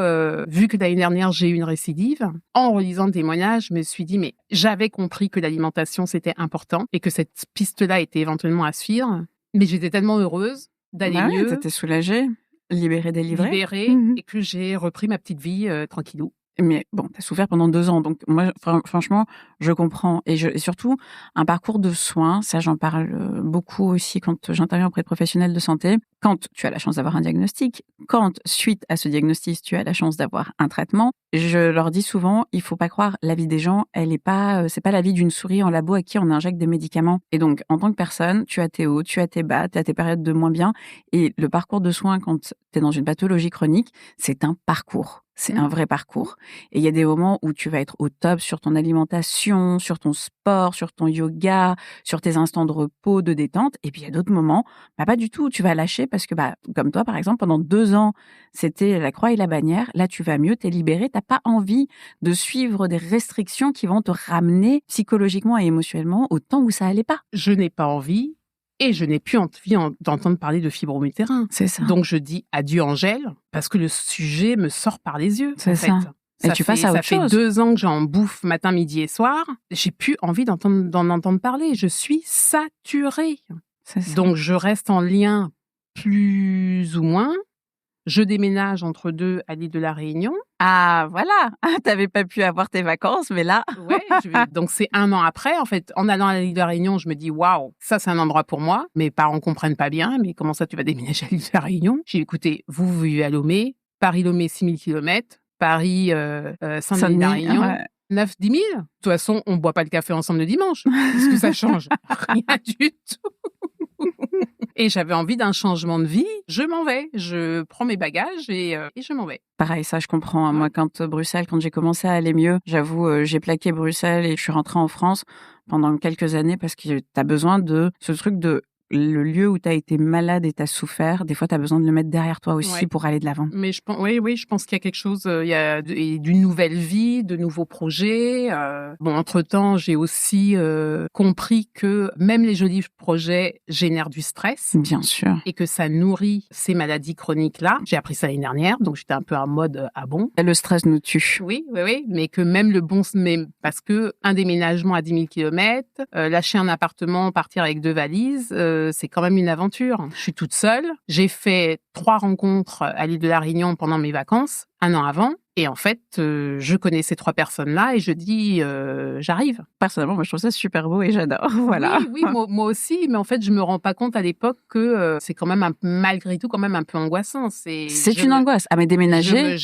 vu que l'année dernière, j'ai eu une récidive, en relisant le témoignage, je me suis dit, mais j'avais compris que l'alimentation, c'était important et que cette piste-là était éventuellement à suivre. Mais j'étais tellement heureuse d'aller mieux. T'étais soulagée, libérée, délivrée. Et que j'ai repris ma petite vie tranquillou. Mais bon, t'as souffert pendant 2 ans. Donc, moi, franchement, je comprends. Et surtout, un parcours de soins, ça, j'en parle beaucoup aussi quand j'interviens auprès de professionnels de santé. Quand tu as la chance d'avoir un diagnostic, quand, suite à ce diagnostic, tu as la chance d'avoir un traitement, je leur dis souvent, il faut pas croire, la vie des gens, c'est pas la vie d'une souris en labo à qui on injecte des médicaments. Et donc, en tant que personne, tu as tes hauts, tu as tes bas, tu as tes périodes de moins bien. Et le parcours de soins, quand tu es dans une pathologie chronique, c'est un parcours. C'est un vrai parcours. Et il y a des moments où tu vas être au top sur ton alimentation, sur ton sport, sur ton yoga, sur tes instants de repos, de détente. Et puis, il y a d'autres moments, pas du tout. Tu vas lâcher parce que, comme toi, par exemple, pendant 2 ans, c'était la croix et la bannière. Là, tu vas mieux, t'es libéré. T'as pas envie de suivre des restrictions qui vont te ramener psychologiquement et émotionnellement au temps où ça allait pas. Je n'ai pas envie. Et je n'ai plus envie d'entendre parler de fibrome utérin. C'est ça. Donc, je dis adieu Angèle, parce que le sujet me sort par les yeux. C'est ça. Et tu passes à autre chose. Ça fait 2 ans que j'en bouffe matin, midi et soir. J'ai plus envie d'en entendre parler. Je suis saturée. C'est ça. Donc, je reste en lien plus ou moins. Je déménage entre 2 à l'île de la Réunion. Ah, voilà. T'avais pas pu avoir tes vacances, mais là. Ouais, donc c'est 1 an après. En fait, en allant à l'île de la Réunion, je me dis, waouh, ça, c'est un endroit pour moi. Mes parents comprennent pas bien, mais comment ça, tu vas déménager à l'île de la Réunion? J'ai dit, écoutez, vous vivez à Lomé, Paris-Lomé, 6000 km, Paris, Saint-Denis de la Réunion. Ouais. 9-10 000. De toute façon, on boit pas le café ensemble le dimanche. Qu'est-ce que ça change? Rien du tout. Et j'avais envie d'un changement de vie. Je m'en vais. Je prends mes bagages et je m'en vais. Pareil, ça, je comprends. Moi, quand j'ai commencé à aller mieux, j'avoue, j'ai plaqué Bruxelles et je suis rentrée en France pendant quelques années parce que t'as besoin de ce truc de le lieu où tu as été malade et tu as souffert, des fois, tu as besoin de le mettre derrière toi aussi pour aller de l'avant. Mais je pense qu'il y a quelque chose, il y a d'une nouvelle vie, de nouveaux projets. Entre-temps, j'ai aussi compris que même les jolis projets génèrent du stress. Bien sûr. Et que ça nourrit ces maladies chroniques-là. J'ai appris ça l'année dernière, donc j'étais un peu en mode bon. Le stress nous tue. Oui, mais que même parce que un déménagement à 10 000 km, lâcher un appartement, partir avec 2 valises, c'est quand même une aventure. Je suis toute seule. J'ai fait 3 rencontres à l'île de la Réunion pendant mes vacances, 1 an avant. Et en fait, je connais ces 3 personnes-là et je dis, j'arrive. Personnellement, moi, je trouve ça super beau et j'adore. Voilà. Oui, moi aussi. Mais en fait, je me rends pas compte à l'époque que c'est quand même malgré tout quand même un peu angoissant. C'est une angoisse. Ah, mais déménager.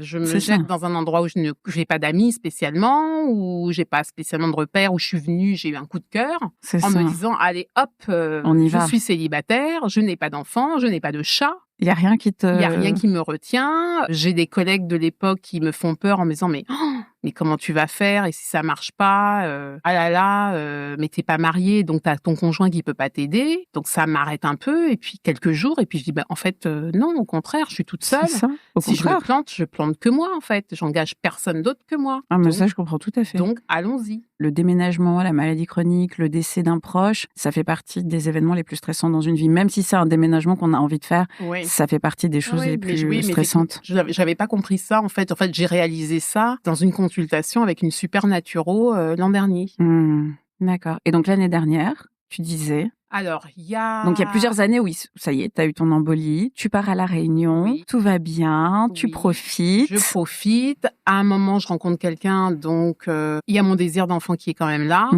Je me jette dans un endroit où je n'ai pas d'amis spécialement, où j'ai pas spécialement de repères, où je suis venue, j'ai eu un coup de cœur. Me disant, allez, hop, on y va. Je suis célibataire, je n'ai pas d'enfant, je n'ai pas de chat. Il y a rien qui me retient. J'ai des collègues de l'époque qui me font peur en me disant mais comment tu vas faire et si ça marche pas mais t'es pas mariée donc t'as ton conjoint qui peut pas t'aider. Donc ça m'arrête un peu et puis quelques jours et puis je dis en fait non, au contraire, je suis toute seule. C'est ça, si je plante que moi en fait. J'engage personne d'autre que moi. Ah mais donc, ça je comprends tout à fait. Donc allons-y. Le déménagement, la maladie chronique, le décès d'un proche, ça fait partie des événements les plus stressants dans une vie. Même si c'est un déménagement qu'on a envie de faire, ça fait partie des choses les plus stressantes. J'avais pas compris ça en fait. En fait, j'ai réalisé ça dans une consultation avec une super naturo l'an dernier. D'accord. Et donc l'année dernière, tu disais... Alors, il y a plusieurs années où ça y est, t'as eu ton embolie, tu pars à La Réunion, tout va bien, tu profites. Je profite. À un moment, je rencontre quelqu'un, donc il y a mon désir d'enfant qui est quand même là,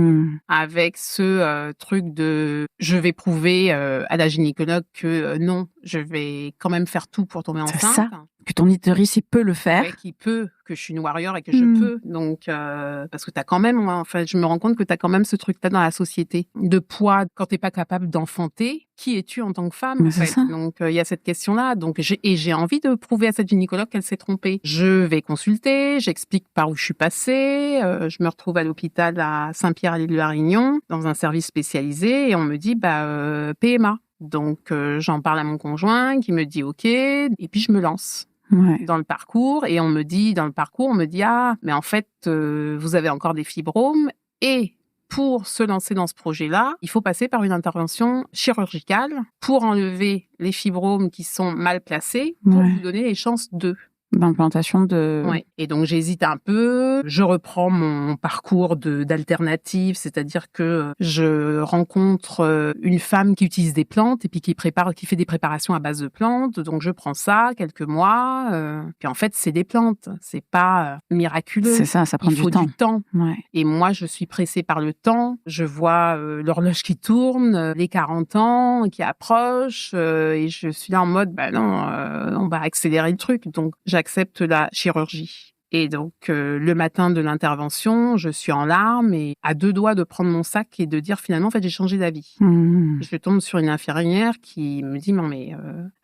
avec ce truc de je vais prouver à la gynécologue que non, je vais quand même faire tout pour tomber enceinte. C'est ça. Que ton utérus, il peut le faire. Ouais, qu'il peut, que je suis une warrior et que je peux. Donc, parce que t'as quand même, je me rends compte que t'as quand même ce truc-là dans la société de poids. Quand t'es pas capable d'enfanter, qui es-tu en tant que femme en fait? Donc, il y a cette question-là. Donc, j'ai envie de prouver à cette gynécologue qu'elle s'est trompée. Je vais consulter, j'explique par où je suis passée. Je me retrouve à l'hôpital à Saint-Pierre à l'île de la Réunion, dans un service spécialisé, et on me dit PMA. Donc, j'en parle à mon conjoint qui me dit OK, et puis je me lance. Dans le parcours, et on me dit ah, mais en fait vous avez encore des fibromes, et pour se lancer dans ce projet-là, il faut passer par une intervention chirurgicale pour enlever les fibromes qui sont mal placés pour vous donner les chances d'eux. d'implantation de... Ouais. Et donc, j'hésite un peu. Je reprends mon parcours d'alternative, c'est-à-dire que je rencontre une femme qui utilise des plantes et puis qui fait des préparations à base de plantes. Donc, je prends ça quelques mois. Puis en fait, c'est des plantes. C'est pas miraculeux. C'est ça prend du temps. Il faut du temps. Ouais. Et moi, je suis pressée par le temps. Je vois l'horloge qui tourne, les 40 ans qui approchent. Et je suis là en mode, non, on va accélérer le truc. Donc, j'accepte la chirurgie. Et donc, le matin de l'intervention, je suis en larmes et à 2 doigts de prendre mon sac et de dire finalement, en fait, j'ai changé d'avis. Je tombe sur une infirmière qui me dit, non mais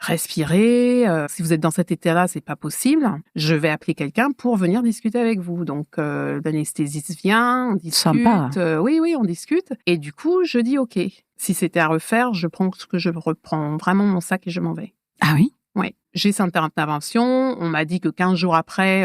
respirez, si vous êtes dans cet état-là, c'est pas possible. Je vais appeler quelqu'un pour venir discuter avec vous. Donc, l'anesthésiste vient, on discute. Sympa. Oui, on discute. Et du coup, je dis, OK, si c'était à refaire, je reprends vraiment mon sac et je m'en vais. Ah oui? Oui, j'ai cette intervention. On m'a dit que 15 jours après,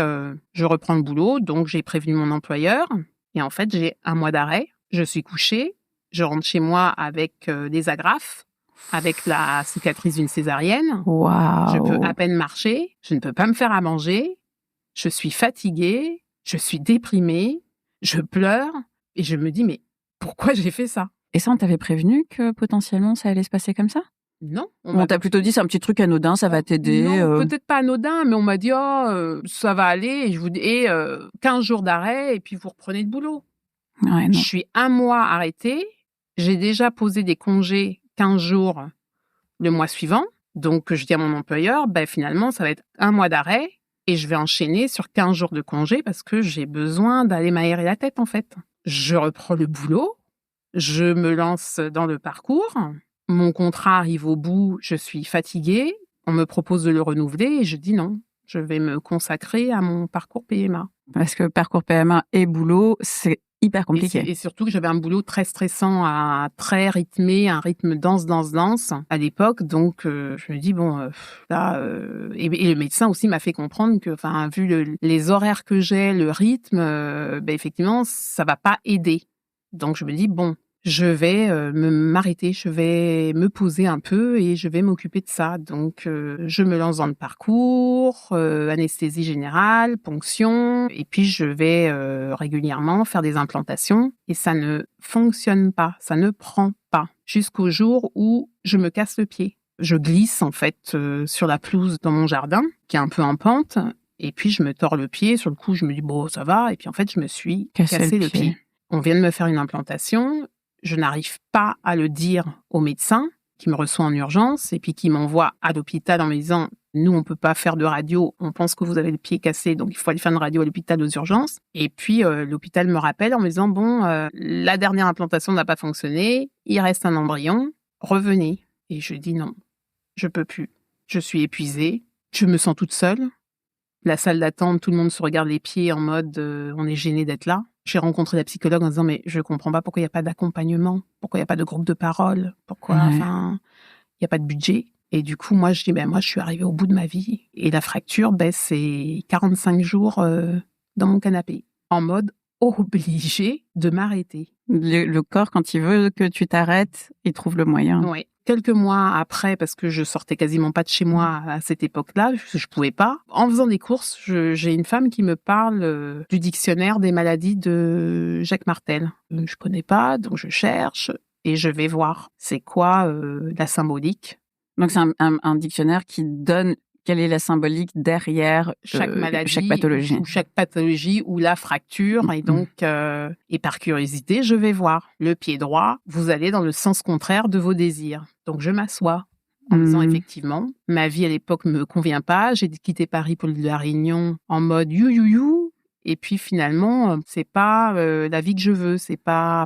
je reprends le boulot. Donc, j'ai prévenu mon employeur. Et en fait, j'ai 1 mois d'arrêt. Je suis couchée. Je rentre chez moi avec des agrafes, avec la cicatrice d'une césarienne. Waouh. Je peux à peine marcher. Je ne peux pas me faire à manger. Je suis fatiguée. Je suis déprimée. Je pleure. Et je me dis, mais pourquoi j'ai fait ça? Et ça, on t'avait prévenu que potentiellement ça allait se passer comme ça? Non. On t'a plutôt dit c'est un petit truc anodin, ça va t'aider. Non, peut-être pas anodin, mais on m'a dit ça va aller et 15 jours d'arrêt et puis vous reprenez le boulot. Ouais, non. Je suis 1 mois arrêtée. J'ai déjà posé des congés 15 jours le mois suivant. Donc je dis à mon employeur, finalement ça va être 1 mois d'arrêt et je vais enchaîner sur 15 jours de congé parce que j'ai besoin d'aller m'aérer la tête en fait. Je reprends le boulot, je me lance dans le parcours. Mon contrat arrive au bout, je suis fatiguée, on me propose de le renouveler et je dis non, je vais me consacrer à mon parcours PMA. Parce que parcours PMA et boulot, c'est hyper compliqué. Et surtout que j'avais un boulot très stressant, très rythmé, un rythme danse à l'époque. Donc, je me dis, et le médecin aussi m'a fait comprendre que, vu les horaires que j'ai, le rythme, effectivement, ça va pas aider. Donc, je me dis, je vais m'arrêter, je vais me poser un peu et je vais m'occuper de ça. Donc, je me lance dans le parcours, anesthésie générale, ponction, et puis je vais régulièrement faire des implantations. Et ça ne fonctionne pas, ça ne prend pas, jusqu'au jour où je me casse le pied. Je glisse en fait sur la pelouse dans mon jardin, qui est un peu en pente, et puis je me tords le pied. Sur le coup, je me dis, ça va, et puis en fait, je me suis cassé le pied. On vient de me faire une implantation. Je n'arrive pas à le dire au médecin qui me reçoit en urgence et puis qui m'envoie à l'hôpital en me disant « Nous, on ne peut pas faire de radio, on pense que vous avez le pied cassé, donc il faut aller faire une radio à l'hôpital aux urgences. » Et puis, l'hôpital me rappelle en me disant « la dernière implantation n'a pas fonctionné, il reste un embryon, revenez. » Et je dis « Non, je peux plus. Je suis épuisée, je me sens toute seule. La salle d'attente, tout le monde se regarde les pieds en mode on est gêné d'être là. » J'ai rencontré la psychologue en disant, mais je comprends pas pourquoi il n'y a pas d'accompagnement, pourquoi il n'y a pas de groupe de parole, pourquoi, il n'y a pas de budget. Et du coup, moi, je dis, moi, je suis arrivée au bout de ma vie. Et la fracture, c'est 45 jours dans mon canapé, en mode obligé de m'arrêter. Le corps, quand il veut que tu t'arrêtes, il trouve le moyen. Oui. Quelques mois après, parce que je sortais quasiment pas de chez moi à cette époque-là, je pouvais pas. En faisant des courses, j'ai une femme qui me parle du dictionnaire des maladies de Jacques Martel. Je connais pas, donc je cherche et je vais voir c'est quoi la symbolique. Donc c'est un dictionnaire qui donne quelle est la symbolique derrière chaque maladie, chaque pathologie. Ou chaque pathologie ou la fracture. Et donc, et par curiosité, je vais voir. Le pied droit, vous allez dans le sens contraire de vos désirs. Donc, je m'assois en me disant effectivement, ma vie à l'époque me convient pas. J'ai quitté Paris pour la Réunion en mode you. Et puis finalement, c'est pas la vie que je veux, c'est pas,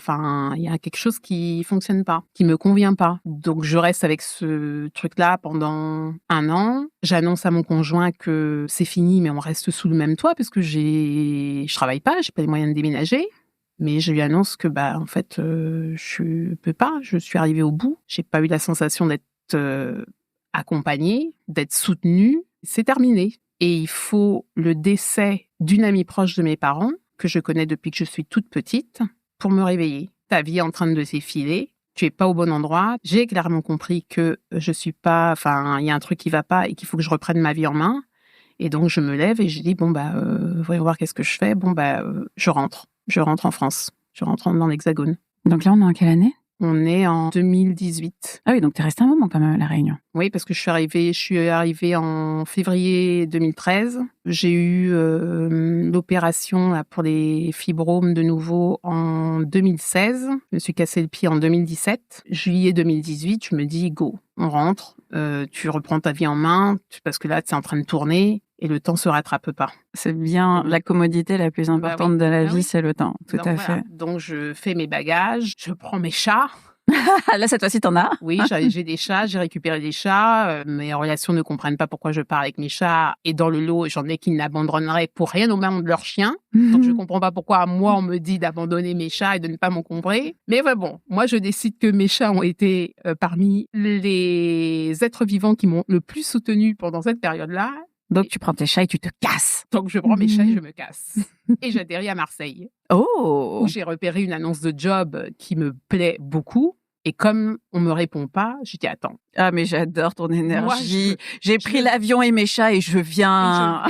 il y a quelque chose qui fonctionne pas, qui me convient pas. Donc je reste avec ce truc-là pendant 1 an. J'annonce à mon conjoint que c'est fini, mais on reste sous le même toit parce que je travaille pas, j'ai pas les moyens de déménager. Mais je lui annonce que en fait, je peux pas. Je suis arrivée au bout. J'ai pas eu la sensation d'être accompagnée, d'être soutenue. C'est terminé. Et il faut le décès d'une amie proche de mes parents, que je connais depuis que je suis toute petite, pour me réveiller. Ta vie est en train de s'effiler, tu es pas au bon endroit. J'ai clairement compris que je suis pas, il y a un truc qui va pas et qu'il faut que je reprenne ma vie en main. Et donc, je me lève et je dis, voyons voir qu'est-ce que je fais. Je rentre. Je rentre en France. Je rentre dans l'Hexagone. Donc là, on est en quelle année ? On est en 2018. Ah oui, donc tu es resté un moment quand même à La Réunion. Oui, parce que je suis arrivée en février 2013. J'ai eu l'opération là, pour les fibromes de nouveau en 2016. Je me suis cassé le pied en 2017. Juillet 2018, je me dis, go, on rentre. Tu reprends ta vie en main, parce que là, tu es en train de tourner et le temps se rattrape pas. C'est bien la commodité la plus importante de la vie, c'est le temps. Tout à fait. Donc, je fais mes bagages, je prends mes chats. Là, cette fois-ci, t'en as ? Oui, j'ai des chats, j'ai récupéré des chats. Mes relations ne comprennent pas pourquoi je pars avec mes chats. Et dans le lot, j'en ai qui n'abandonneraient pour rien au monde de leurs chiens. Donc, je comprends pas pourquoi, moi, on me dit d'abandonner mes chats et de ne pas m'encombrer. Mais moi, je décide que mes chats ont été parmi les êtres vivants qui m'ont le plus soutenue pendant cette période-là. Donc, tu prends tes chats et tu te casses. Donc, je prends mes chats et je me casse. Et j'atterris à Marseille. Oh ! Où j'ai repéré une annonce de job qui me plaît beaucoup. Et comme on me répond pas, je dis attends. Ah mais j'adore ton énergie. J'ai pris l'avion et mes chats et je viens.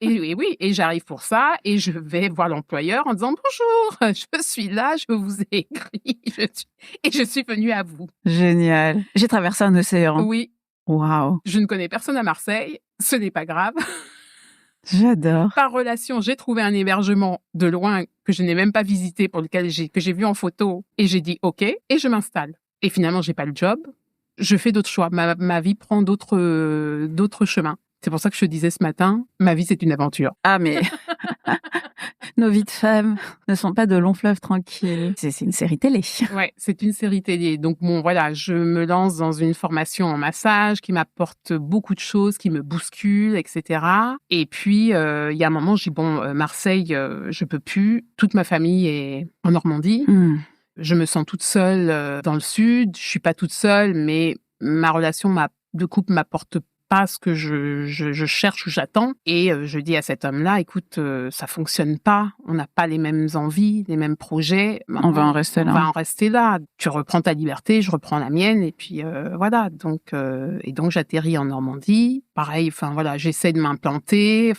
Et oui, et j'arrive pour ça et je vais voir l'employeur en disant bonjour, je suis là, je vous ai écrit, je suis venue à vous. Génial. J'ai traversé un océan. Oui. Waouh. Je ne connais personne à Marseille, ce n'est pas grave. J'adore. Par relation, j'ai trouvé un hébergement de loin que je n'ai même pas visité, que j'ai vu en photo, et j'ai dit OK, et je m'installe. Et finalement, j'ai pas le job. Je fais d'autres choix. Ma vie prend d'autres chemins. C'est pour ça que je te disais ce matin, ma vie, c'est une aventure. Ah, mais nos vies de femmes ne sont pas de longs fleuves tranquilles. C'est une série télé. Ouais, c'est une série télé. Donc je me lance dans une formation en massage qui m'apporte beaucoup de choses, qui me bouscule, etc. Et puis, il y a un moment, je dis Marseille, je peux plus. Toute ma famille est en Normandie. Je me sens toute seule dans le sud. Je suis pas toute seule, mais ma relation de couple m'apporte pas ce que je cherche ou j'attends. Et je dis à cet homme-là, écoute, ça fonctionne pas. On n'a pas les mêmes envies, les mêmes projets. On va en rester là. On va en rester là. Tu reprends ta liberté, je reprends la mienne. Et puis voilà. Donc j'atterris en Normandie. Pareil, j'essaie de m'implanter.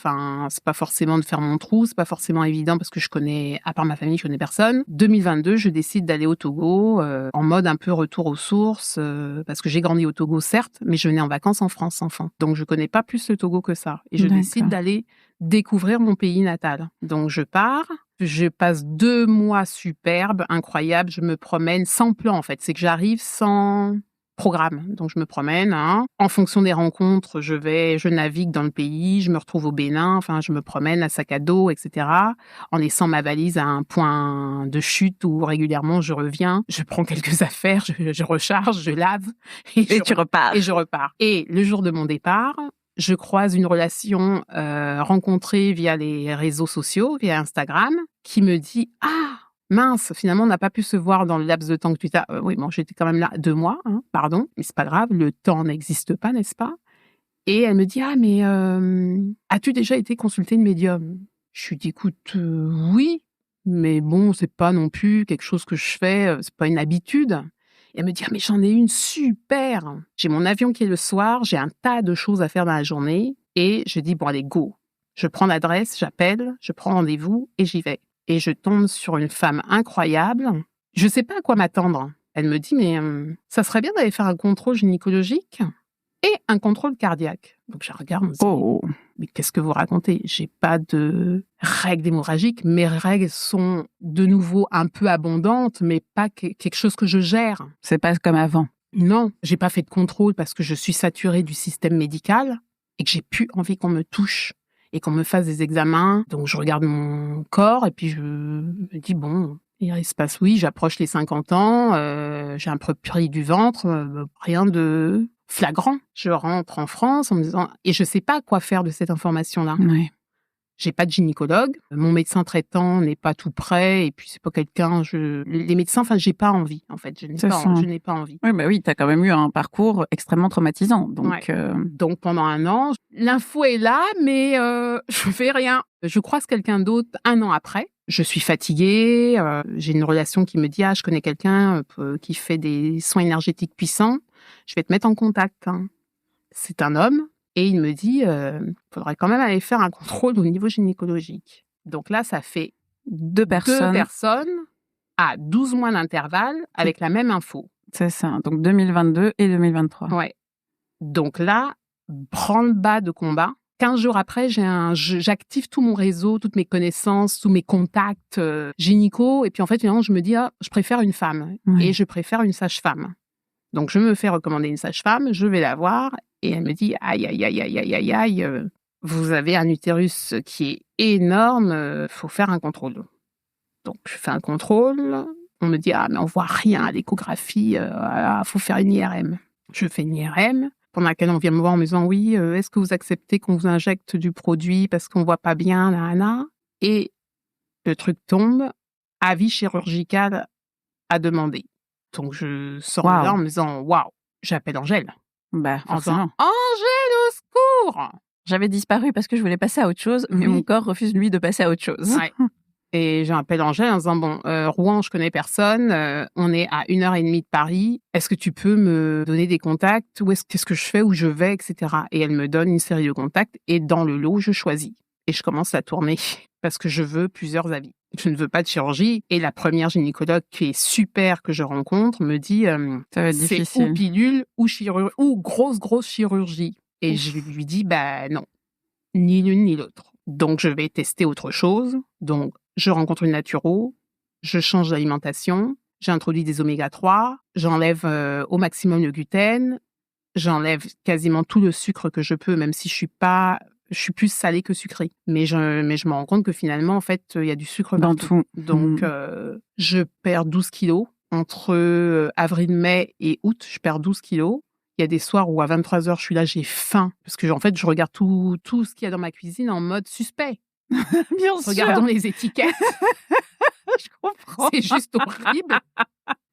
C'est pas forcément de faire mon trou. C'est pas forcément évident parce que à part ma famille, je connais personne. 2022, je décide d'aller au Togo en mode un peu retour aux sources parce que j'ai grandi au Togo, certes, mais je venais en vacances en France, enfant. Donc, je connais pas plus le Togo que ça. Et je décide d'aller découvrir mon pays natal. Donc, je pars. Je passe 2 mois superbes, incroyables. Je me promène sans plan, en fait. C'est que j'arrive sans programme. Donc, je me promène. En fonction des rencontres, je navigue dans le pays. Je me retrouve au Bénin. Je me promène à sac à dos, etc. En laissant ma valise à un point de chute où régulièrement je reviens. Je prends quelques affaires, je recharge, je lave. Et tu repars. Et je repars. Et le jour de mon départ, je croise une relation rencontrée via les réseaux sociaux, via Instagram, qui me dit « Ah, mince, finalement, on n'a pas pu se voir dans le laps de temps que tu t'as... j'étais quand même là 2 mois, pardon, mais c'est pas grave, le temps n'existe pas, n'est-ce pas ?» Et elle me dit « Ah, mais as-tu déjà été consulter une médium ?» Je lui dis « Écoute, oui, mais bon, c'est pas non plus quelque chose que je fais, c'est pas une habitude. » Et elle me dit « Ah, mais j'en ai une super. J'ai mon avion qui est le soir, j'ai un tas de choses à faire dans la journée. » Et je dis « Bon, allez, go. » Je prends l'adresse, j'appelle, je prends rendez-vous et j'y vais. Et je tombe sur une femme incroyable. Je sais pas à quoi m'attendre. Elle me dit « Mais ça serait bien d'aller faire un contrôle gynécologique et un contrôle cardiaque. » Donc, je regarde, mais qu'est-ce que vous racontez ? J'ai pas de règles hémorragiques. Mes règles sont de nouveau un peu abondantes, mais pas quelque chose que je gère. C'est pas comme avant. Non, j'ai pas fait de contrôle parce que je suis saturée du système médical et que j'ai plus envie qu'on me touche et qu'on me fasse des examens. Donc, je regarde mon corps et puis je me dis, il se passe, j'approche les 50 ans, j'ai un peu pris du ventre, rien de flagrant. Je rentre en France en me disant, et je sais pas quoi faire de cette information-là. Ouais. J'ai pas de gynécologue. Mon médecin traitant n'est pas tout prêt. Et puis, c'est pas quelqu'un... Les médecins, j'ai pas envie, en fait. Je n'ai pas envie. Oui, t'as quand même eu un parcours extrêmement traumatisant. Donc, donc pendant 1 an, l'info est là, mais je fais rien. Je croise quelqu'un d'autre 1 an après. Je suis fatiguée. J'ai une relation qui me dit, je connais quelqu'un qui fait des soins énergétiques puissants. Je vais te mettre en contact. C'est un homme. Et il me dit, faudrait quand même aller faire un contrôle au niveau gynécologique. Donc là, ça fait deux personnes à 12 mois d'intervalle avec la même info. C'est ça, donc 2022 et 2023. Ouais. Donc là, branle-bas de combat. 15 jours après, j'active tout mon réseau, toutes mes connaissances, tous mes contacts gynéco. Et puis en fait, finalement, je me dis, je préfère une femme. Oui. Et je préfère une sage-femme. Donc je me fais recommander une sage-femme, je vais la voir. Et elle me dit, aïe, aïe, aïe, aïe, aïe, aïe, aïe, vous avez un utérus qui est énorme, faut faire un contrôle. Donc je fais un contrôle. On me dit, mais on voit rien à l'échographie, faut faire une IRM. Je fais une IRM, pendant laquelle on vient me voir en me disant, oui, est-ce que vous acceptez qu'on vous injecte du produit parce qu'on voit pas bien, là. Et le truc tombe, avis chirurgical à demander. Donc je sors de là en me disant, waouh, j'appelle Angèle. En disant, Angèle, au secours! J'avais disparu parce que je voulais passer à autre chose, mais mon corps refuse, lui, de passer à autre chose. Ouais. Et j'appelle Angèle en disant, Rouen, je connais personne, on est à 1h30 de Paris, est-ce que tu peux me donner des contacts, qu'est-ce que je fais, où je vais, etc. Et elle me donne une série de contacts, et dans le lot, je choisis. Et je commence la tournée, parce que je veux plusieurs avis. Je ne veux pas de chirurgie. Et la première gynécologue qui est super que je rencontre me dit, ça va être difficile. C'est ou pilule, ou grosse chirurgie. Et je lui dis, non, ni l'une ni l'autre. Donc, je vais tester autre chose. Donc, je rencontre une naturo, je change d'alimentation, j'introduis des oméga 3, j'enlève au maximum le gluten, j'enlève quasiment tout le sucre que je peux, même si je suis plus salée que sucrée. Mais je me rends compte que finalement, en fait, il y a du sucre dans partout. tout. Donc, je perds 12 kilos. Entre avril, mai et août, je perds 12 kilos. Il y a des soirs où à 23h, je suis là, j'ai faim. Parce que, en fait, je regarde tout ce qu'il y a dans ma cuisine en mode suspect. Bien sûr. Regardons les étiquettes. Je comprends. C'est juste horrible.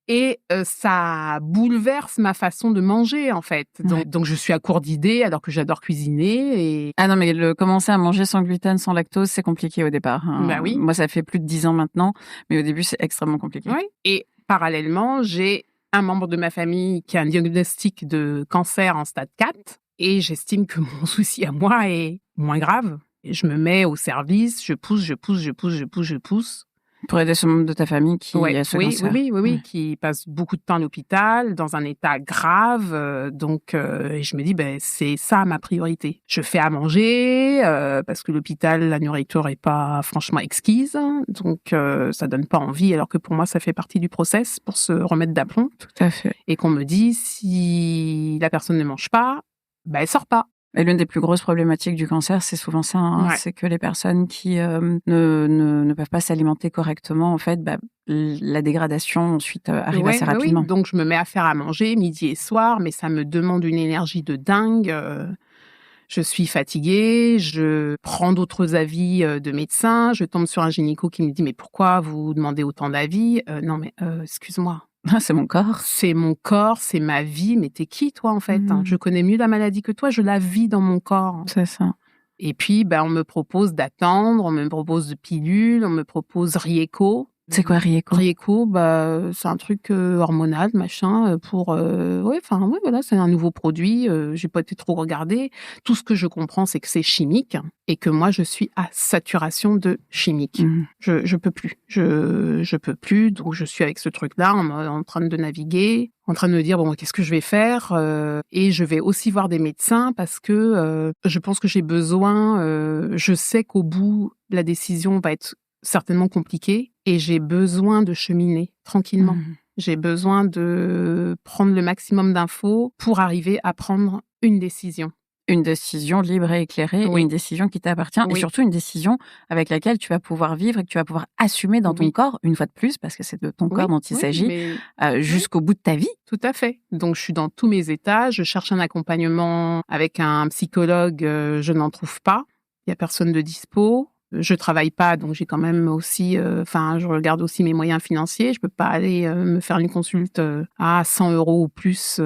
Et ça bouleverse ma façon de manger, en fait. Donc je suis à court d'idées alors que j'adore cuisiner. Et... Ah non, mais commencer à manger sans gluten, sans lactose, c'est compliqué au départ. Hein. Bah oui. Moi, ça fait plus de 10 ans maintenant, mais au début, c'est extrêmement compliqué. Oui. Et parallèlement, j'ai un membre de ma famille qui a un diagnostic de cancer en stade 4. Et j'estime que mon souci à moi est moins grave. Et je me mets au service, je pousse. Pour aider ce membre de ta famille qui a ce cancer. Oui, qui passe beaucoup de temps à l'hôpital, dans un état grave. Donc, je me dis, c'est ça ma priorité. Je fais à manger, parce que l'hôpital, la nourriture est pas franchement exquise. Donc, ça donne pas envie, alors que pour moi, ça fait partie du process pour se remettre d'aplomb. Tout à fait. Et qu'on me dit, si la personne ne mange pas, elle sort pas. Et l'une des plus grosses problématiques du cancer, c'est souvent ça, c'est que les personnes qui ne peuvent pas s'alimenter correctement, en fait, la dégradation ensuite arrive assez rapidement. Oui. Donc je me mets à faire à manger midi et soir, mais ça me demande une énergie de dingue. Je suis fatiguée, je prends d'autres avis de médecins, je tombe sur un gynéco qui me dit « Mais pourquoi vous demandez autant d'avis ?» Non, mais excuse-moi. C'est mon corps. C'est mon corps, c'est ma vie. Mais t'es qui, toi, en fait? Je connais mieux la maladie que toi, je la vis dans mon corps. C'est ça. Et puis, on me propose d'attendre, on me propose de pilules, on me propose Rieco. C'est quoi Rieco? Rieco, c'est un truc hormonal, machin, pour... voilà, c'est un nouveau produit. J'ai pas été trop regardée. Tout ce que je comprends, c'est que c'est chimique et que moi, je suis à saturation de chimique. Je peux plus. Je peux plus. Donc, je suis avec ce truc-là, en train de naviguer, en train de me dire, qu'est-ce que je vais faire? Et je vais aussi voir des médecins parce que je pense que j'ai besoin... je sais qu'au bout, la décision va être certainement compliqué et j'ai besoin de cheminer tranquillement. J'ai besoin de prendre le maximum d'infos pour arriver à prendre une décision. Une décision libre et éclairée, et une décision qui t'appartient, et surtout une décision avec laquelle tu vas pouvoir vivre et que tu vas pouvoir assumer dans ton corps, une fois de plus, parce que c'est de ton corps dont il s'agit, jusqu'au bout de ta vie. Tout à fait. Donc, je suis dans tous mes états, je cherche un accompagnement avec un psychologue, je n'en trouve pas. Il n'y a personne de dispo. Je travaille pas, donc j'ai quand même aussi, je regarde aussi mes moyens financiers. Je peux pas aller me faire une consulte à 100 € ou plus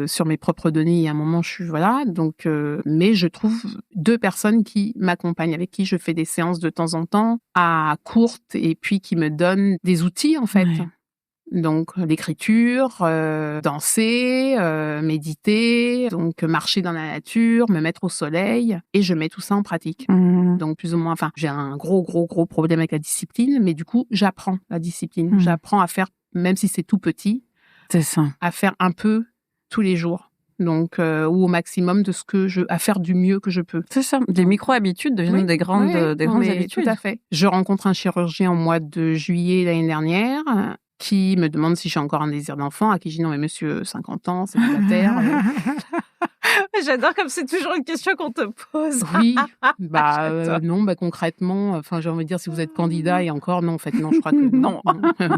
sur mes propres données. À un moment, je suis Donc, mais je trouve 2 personnes qui m'accompagnent, avec qui je fais des séances de temps en temps, à courte, et puis qui me donnent des outils en fait. Donc l'écriture, danser, méditer, donc marcher dans la nature, me mettre au soleil, et je mets tout ça en pratique. Donc plus ou moins, enfin, j'ai un gros problème avec la discipline, mais du coup, j'apprends la discipline. J'apprends à faire, même si c'est tout petit, c'est ça, à faire un peu tous les jours. Donc, ou au maximum de à faire du mieux que je peux. C'est ça. Des micro-habitudes deviennent des grandes habitudes. Tout à fait. Je rencontre un chirurgien au mois de juillet l'année dernière qui me demande si j'ai encore un désir d'enfant, à qui je dis non mais monsieur, 50 ans, célibataire. J'adore comme c'est toujours une question qu'on te pose. Oui, non, concrètement, enfin j'ai envie de dire si vous êtes candidat et encore non, en fait non, je crois que non.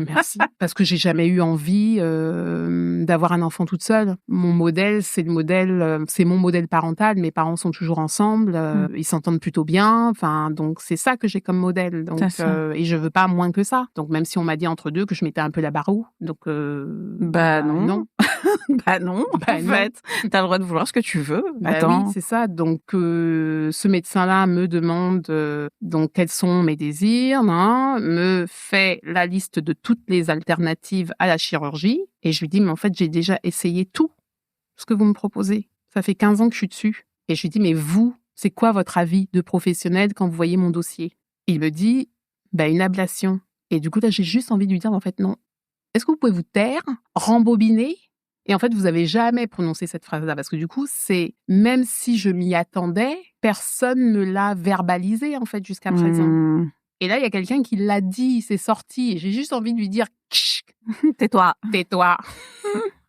Merci, parce que j'ai jamais eu envie d'avoir un enfant toute seule. Mon modèle, c'est mon modèle parental. Mes parents sont toujours ensemble, ils s'entendent plutôt bien. Enfin donc c'est ça que j'ai comme modèle. Donc et je veux pas moins que ça. Donc même si on m'a dit entre deux que je mettais un peu la barre haut, donc non. Non, en fait, t'as le droit de vouloir ce que tu veux. Oui, c'est ça. Donc, ce médecin-là me demande donc quels sont mes désirs, me fait la liste de toutes les alternatives à la chirurgie, et je lui dis mais en fait j'ai déjà essayé tout ce que vous me proposez. Ça fait 15 ans que je suis dessus, et je lui dis mais vous, c'est quoi votre avis de professionnel quand vous voyez mon dossier? Il me dit une ablation. Et du coup là j'ai juste envie de lui dire en fait non. Est-ce que vous pouvez vous taire, rembobiner? Et en fait, vous avez jamais prononcé cette phrase-là, parce que du coup, c'est même si je m'y attendais, personne ne l'a verbalisé en fait jusqu'à présent. Et là, il y a quelqu'un qui l'a dit, c'est sorti, et j'ai juste envie de lui dire tais-toi,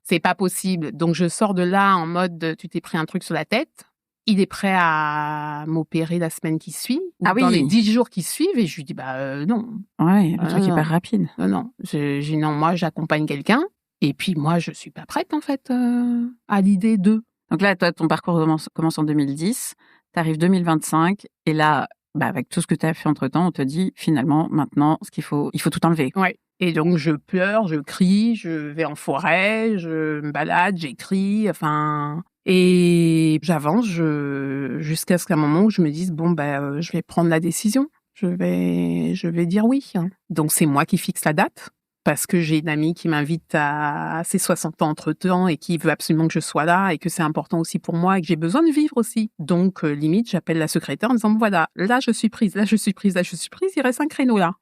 c'est pas possible. Donc je sors de là en mode tu t'es pris un truc sur la tête. Il est prêt à m'opérer la semaine qui suit, dans les 10 jours qui suivent, et je lui dis non. Ouais, le truc hyper rapide. Non, non, moi j'accompagne quelqu'un. Et puis moi, je suis pas prête en fait à l'idée de. Donc là, toi, ton parcours commence en 2010, t'arrives 2025, et là, avec tout ce que tu as fait entre-temps, on te dit finalement, maintenant, il faut tout enlever. Ouais. Et donc je pleure, je crie, je vais en forêt, je me balade, j'écris, et j'avance jusqu'à ce qu'à un moment où je me dise je vais prendre la décision, je vais dire oui. Donc c'est moi qui fixe la date. Parce que j'ai une amie qui m'invite à ses 60 ans entre-temps et qui veut absolument que je sois là et que c'est important aussi pour moi et que j'ai besoin de vivre aussi. Donc, limite, j'appelle la secrétaire en disant, voilà, là je suis prise, il reste un créneau là.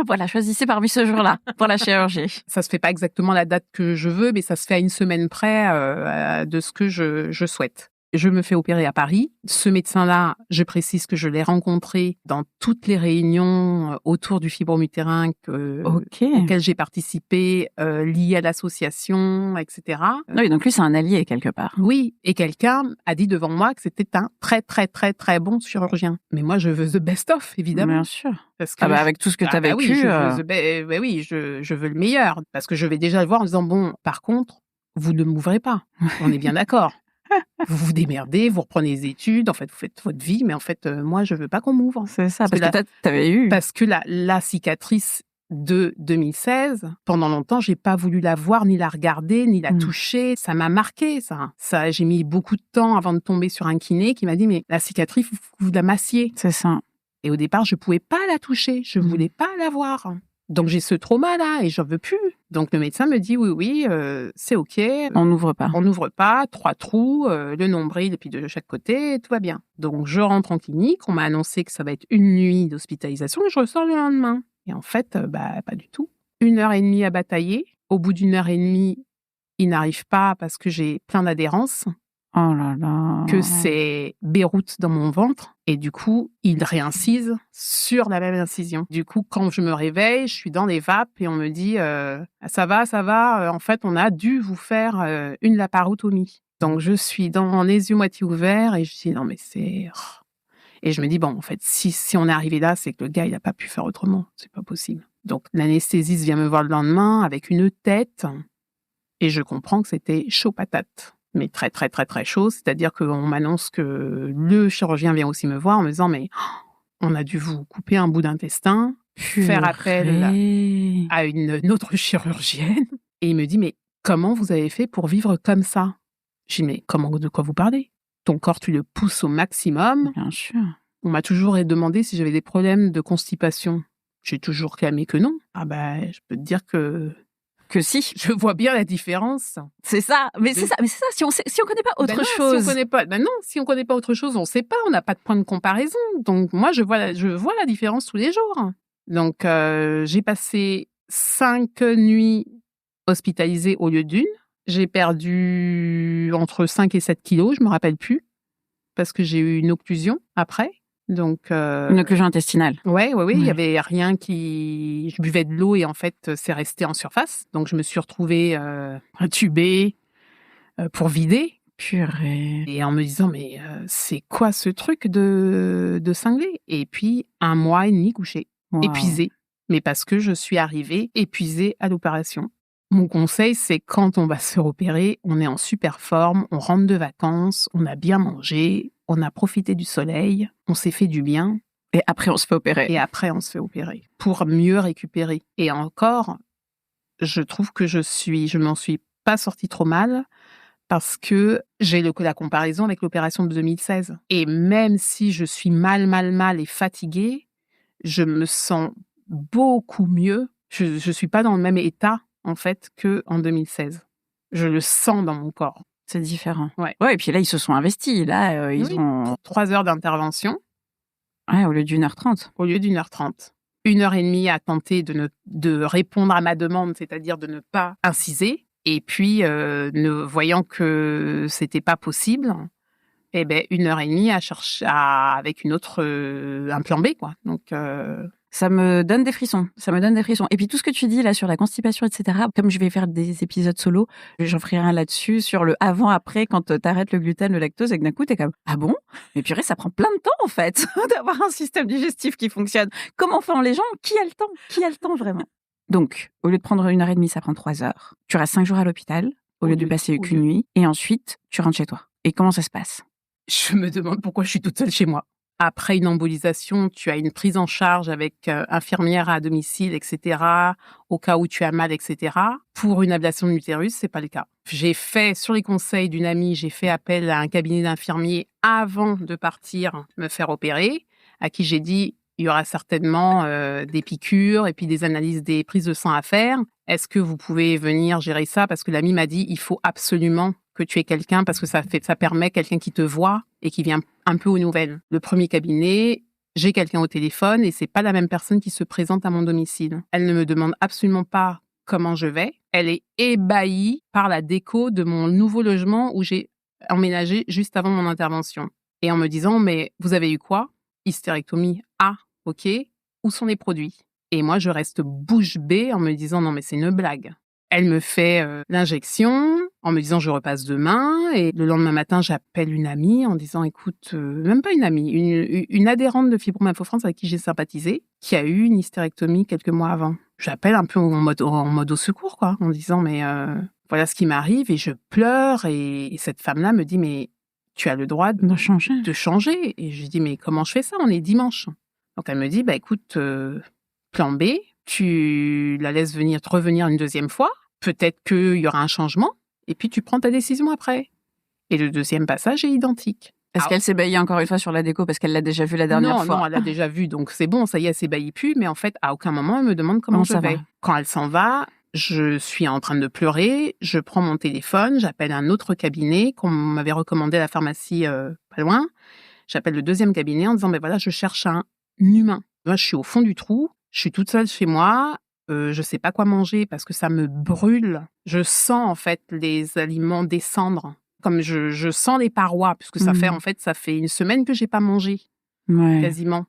Voilà, choisissez parmi ce jour-là pour la chirurgie. Ça se fait pas exactement la date que je veux, mais ça se fait à une semaine près de ce que je souhaite. Je me fais opérer à Paris. Ce médecin-là, je précise que je l'ai rencontré dans toutes les réunions autour du fibrome utérin auxquelles j'ai participé, liées à l'association, etc. Oui, donc lui, c'est un allié quelque part. Oui, et quelqu'un a dit devant moi que c'était un très, très, très, très bon chirurgien. Mais moi, je veux the best of, évidemment. Bien sûr. Parce que avec tout ce que tu as vécu. Je veux le meilleur. Parce que je vais déjà le voir en disant, par contre, vous ne m'ouvrez pas. On est bien d'accord. Vous vous démerdez, vous reprenez les études, en fait, vous faites votre vie, mais en fait, moi, je veux pas qu'on m'ouvre. C'est ça, parce que t'avais eu. Parce que la cicatrice de 2016, pendant longtemps, j'ai pas voulu la voir, ni la regarder, ni la toucher. Ça m'a marqué, ça. J'ai mis beaucoup de temps avant de tomber sur un kiné qui m'a dit, mais la cicatrice, vous la massiez. C'est ça. Et au départ, je pouvais pas la toucher, je voulais pas la voir. Donc j'ai ce trauma-là et j'en veux plus. Donc le médecin me dit oui, c'est ok. On n'ouvre pas, 3 trous, le nombril et puis de chaque côté, tout va bien. Donc je rentre en clinique, on m'a annoncé que ça va être une nuit d'hospitalisation et je ressors le lendemain. Et en fait, pas du tout. 1h30 à batailler. Au bout d'1h30, il n'arrive pas parce que j'ai plein d'adhérences. Oh là là. Que c'est Beyrouth dans mon ventre. Et du coup, il réincise sur la même incision. Du coup, quand je me réveille, je suis dans les vapes et on me dit ça va. En fait, on a dû vous faire une laparotomie. Donc, je suis dans les yeux moitié ouverts et je dis non, mais c'est... Et je me dis en fait, si on est arrivé là, c'est que le gars, il n'a pas pu faire autrement. C'est pas possible. Donc, l'anesthésiste vient me voir le lendemain avec une tête et je comprends que c'était chaud patate. Mais très, très, très, très chaud. C'est-à-dire qu'on m'annonce que le chirurgien vient aussi me voir en me disant, mais on a dû vous couper un bout d'intestin, faire appel à une autre chirurgienne. Et il me dit, mais comment vous avez fait pour vivre comme ça? Je dis, mais de quoi vous parlez? Ton corps, tu le pousses au maximum. Bien sûr. On m'a toujours demandé si j'avais des problèmes de constipation. J'ai toujours clamé que non. Je peux te dire que Que si. Je vois bien la différence. C'est ça. Mais c'est ça. Si on connaît pas autre chose. Si on connaît pas autre chose, on sait pas. On n'a pas de point de comparaison. Donc, moi, je vois la différence tous les jours. Donc, j'ai passé 5 nuits hospitalisée au lieu d'une. J'ai perdu entre 5 et 7 kilos, je me rappelle plus, parce que j'ai eu une occlusion après. Donc, une occlusion intestinale. Oui, il y avait rien qui... Je buvais de l'eau et en fait, c'est resté en surface. Donc, je me suis retrouvée intubée pour vider. Purée. Et en me disant, mais c'est quoi ce truc de cinglé? Et puis, 1 mois et demi couché, épuisée. Mais parce que je suis arrivée épuisée à l'opération. Mon conseil, c'est quand on va se faire opérer, on est en super forme, on rentre de vacances, on a bien mangé, on a profité du soleil, on s'est fait du bien. Et après, on se fait opérer. Pour mieux récupérer. Et encore, je trouve que je m'en suis pas sortie trop mal parce que j'ai la comparaison avec l'opération de 2016. Et même si je suis mal et fatiguée, je me sens beaucoup mieux. Je suis pas dans le même état en fait que en 2016. Je le sens dans mon corps. C'est différent. Ouais, et puis là ils se sont investis. Là ils ont 3 heures d'intervention. Ouais, au lieu d'1h30. Au lieu d'1h30. 1h30 à tenter de répondre à ma demande, c'est-à-dire de ne pas inciser. Et puis, voyant que c'était pas possible, 1h30 à chercher avec une autre, un plan B, quoi. Donc, ça me donne des frissons. Et puis tout ce que tu dis là sur la constipation, etc. Comme je vais faire des épisodes solo, j'en ferai un là-dessus sur le avant-après quand t'arrêtes le gluten, le lactose et que d'un coup t'es comme ah bon? Mais purée, ça prend plein de temps en fait d'avoir un système digestif qui fonctionne. Comment font les gens? Qui a le temps? Qui a le temps vraiment? Donc, au lieu de prendre 1h30, ça prend 3 heures. Tu restes 5 jours à l'hôpital au lieu de passer qu'une nuit et ensuite tu rentres chez toi. Et comment ça se passe? Je me demande pourquoi je suis toute seule chez moi. Après une embolisation, tu as une prise en charge avec infirmière à domicile, etc., au cas où tu as mal, etc. Pour une ablation de l'utérus, c'est pas le cas. J'ai fait, sur les conseils d'une amie, j'ai fait appel à un cabinet d'infirmiers avant de partir me faire opérer, à qui j'ai dit, il y aura certainement des piqûres et puis des analyses, des prises de sang à faire. Est-ce que vous pouvez venir gérer ça? Parce que l'amie m'a dit, il faut absolument que tu aies quelqu'un parce que ça permet quelqu'un qui te voit et qui vient un peu aux nouvelles. Le premier cabinet, j'ai quelqu'un au téléphone et c'est pas la même personne qui se présente à mon domicile. Elle ne me demande absolument pas comment je vais. Elle est ébahie par la déco de mon nouveau logement où j'ai emménagé juste avant mon intervention. Et en me disant, mais vous avez eu quoi? Hystérectomie. Ah, ok. Où sont les produits? Et moi, je reste bouche bée en me disant, non mais c'est une blague. Elle me fait l'injection en me disant je repasse demain et le lendemain matin j'appelle une amie en disant écoute, même pas une amie, une adhérente de Fibrome Info France avec qui j'ai sympathisé qui a eu une hystérectomie quelques mois avant. J'appelle un peu en mode au secours quoi, en disant mais voilà ce qui m'arrive et je pleure et cette femme-là me dit mais tu as le droit de changer et je dis mais comment je fais ça? On est dimanche. Donc elle me dit bah écoute plan B, tu la laisses revenir une deuxième fois. Peut-être qu'il y aura un changement, et puis tu prends ta décision après. Et le deuxième passage est identique. Est-ce qu'elle s'ébahit encore une fois sur la déco parce qu'elle l'a déjà vu la dernière fois? Non, elle l'a déjà vu, donc c'est bon, ça y est, elle s'ébahit plus, mais en fait, à aucun moment, elle me demande comment je vais. Quand elle s'en va, je suis en train de pleurer, je prends mon téléphone, j'appelle un autre cabinet qu'on m'avait recommandé à la pharmacie pas loin. J'appelle le deuxième cabinet en disant, voilà, je cherche un humain. Moi, je suis au fond du trou, je suis toute seule chez moi, je sais pas quoi manger parce que ça me brûle. Je sens en fait les aliments descendre, comme je sens les parois puisque ça fait une semaine que j'ai pas mangé, quasiment.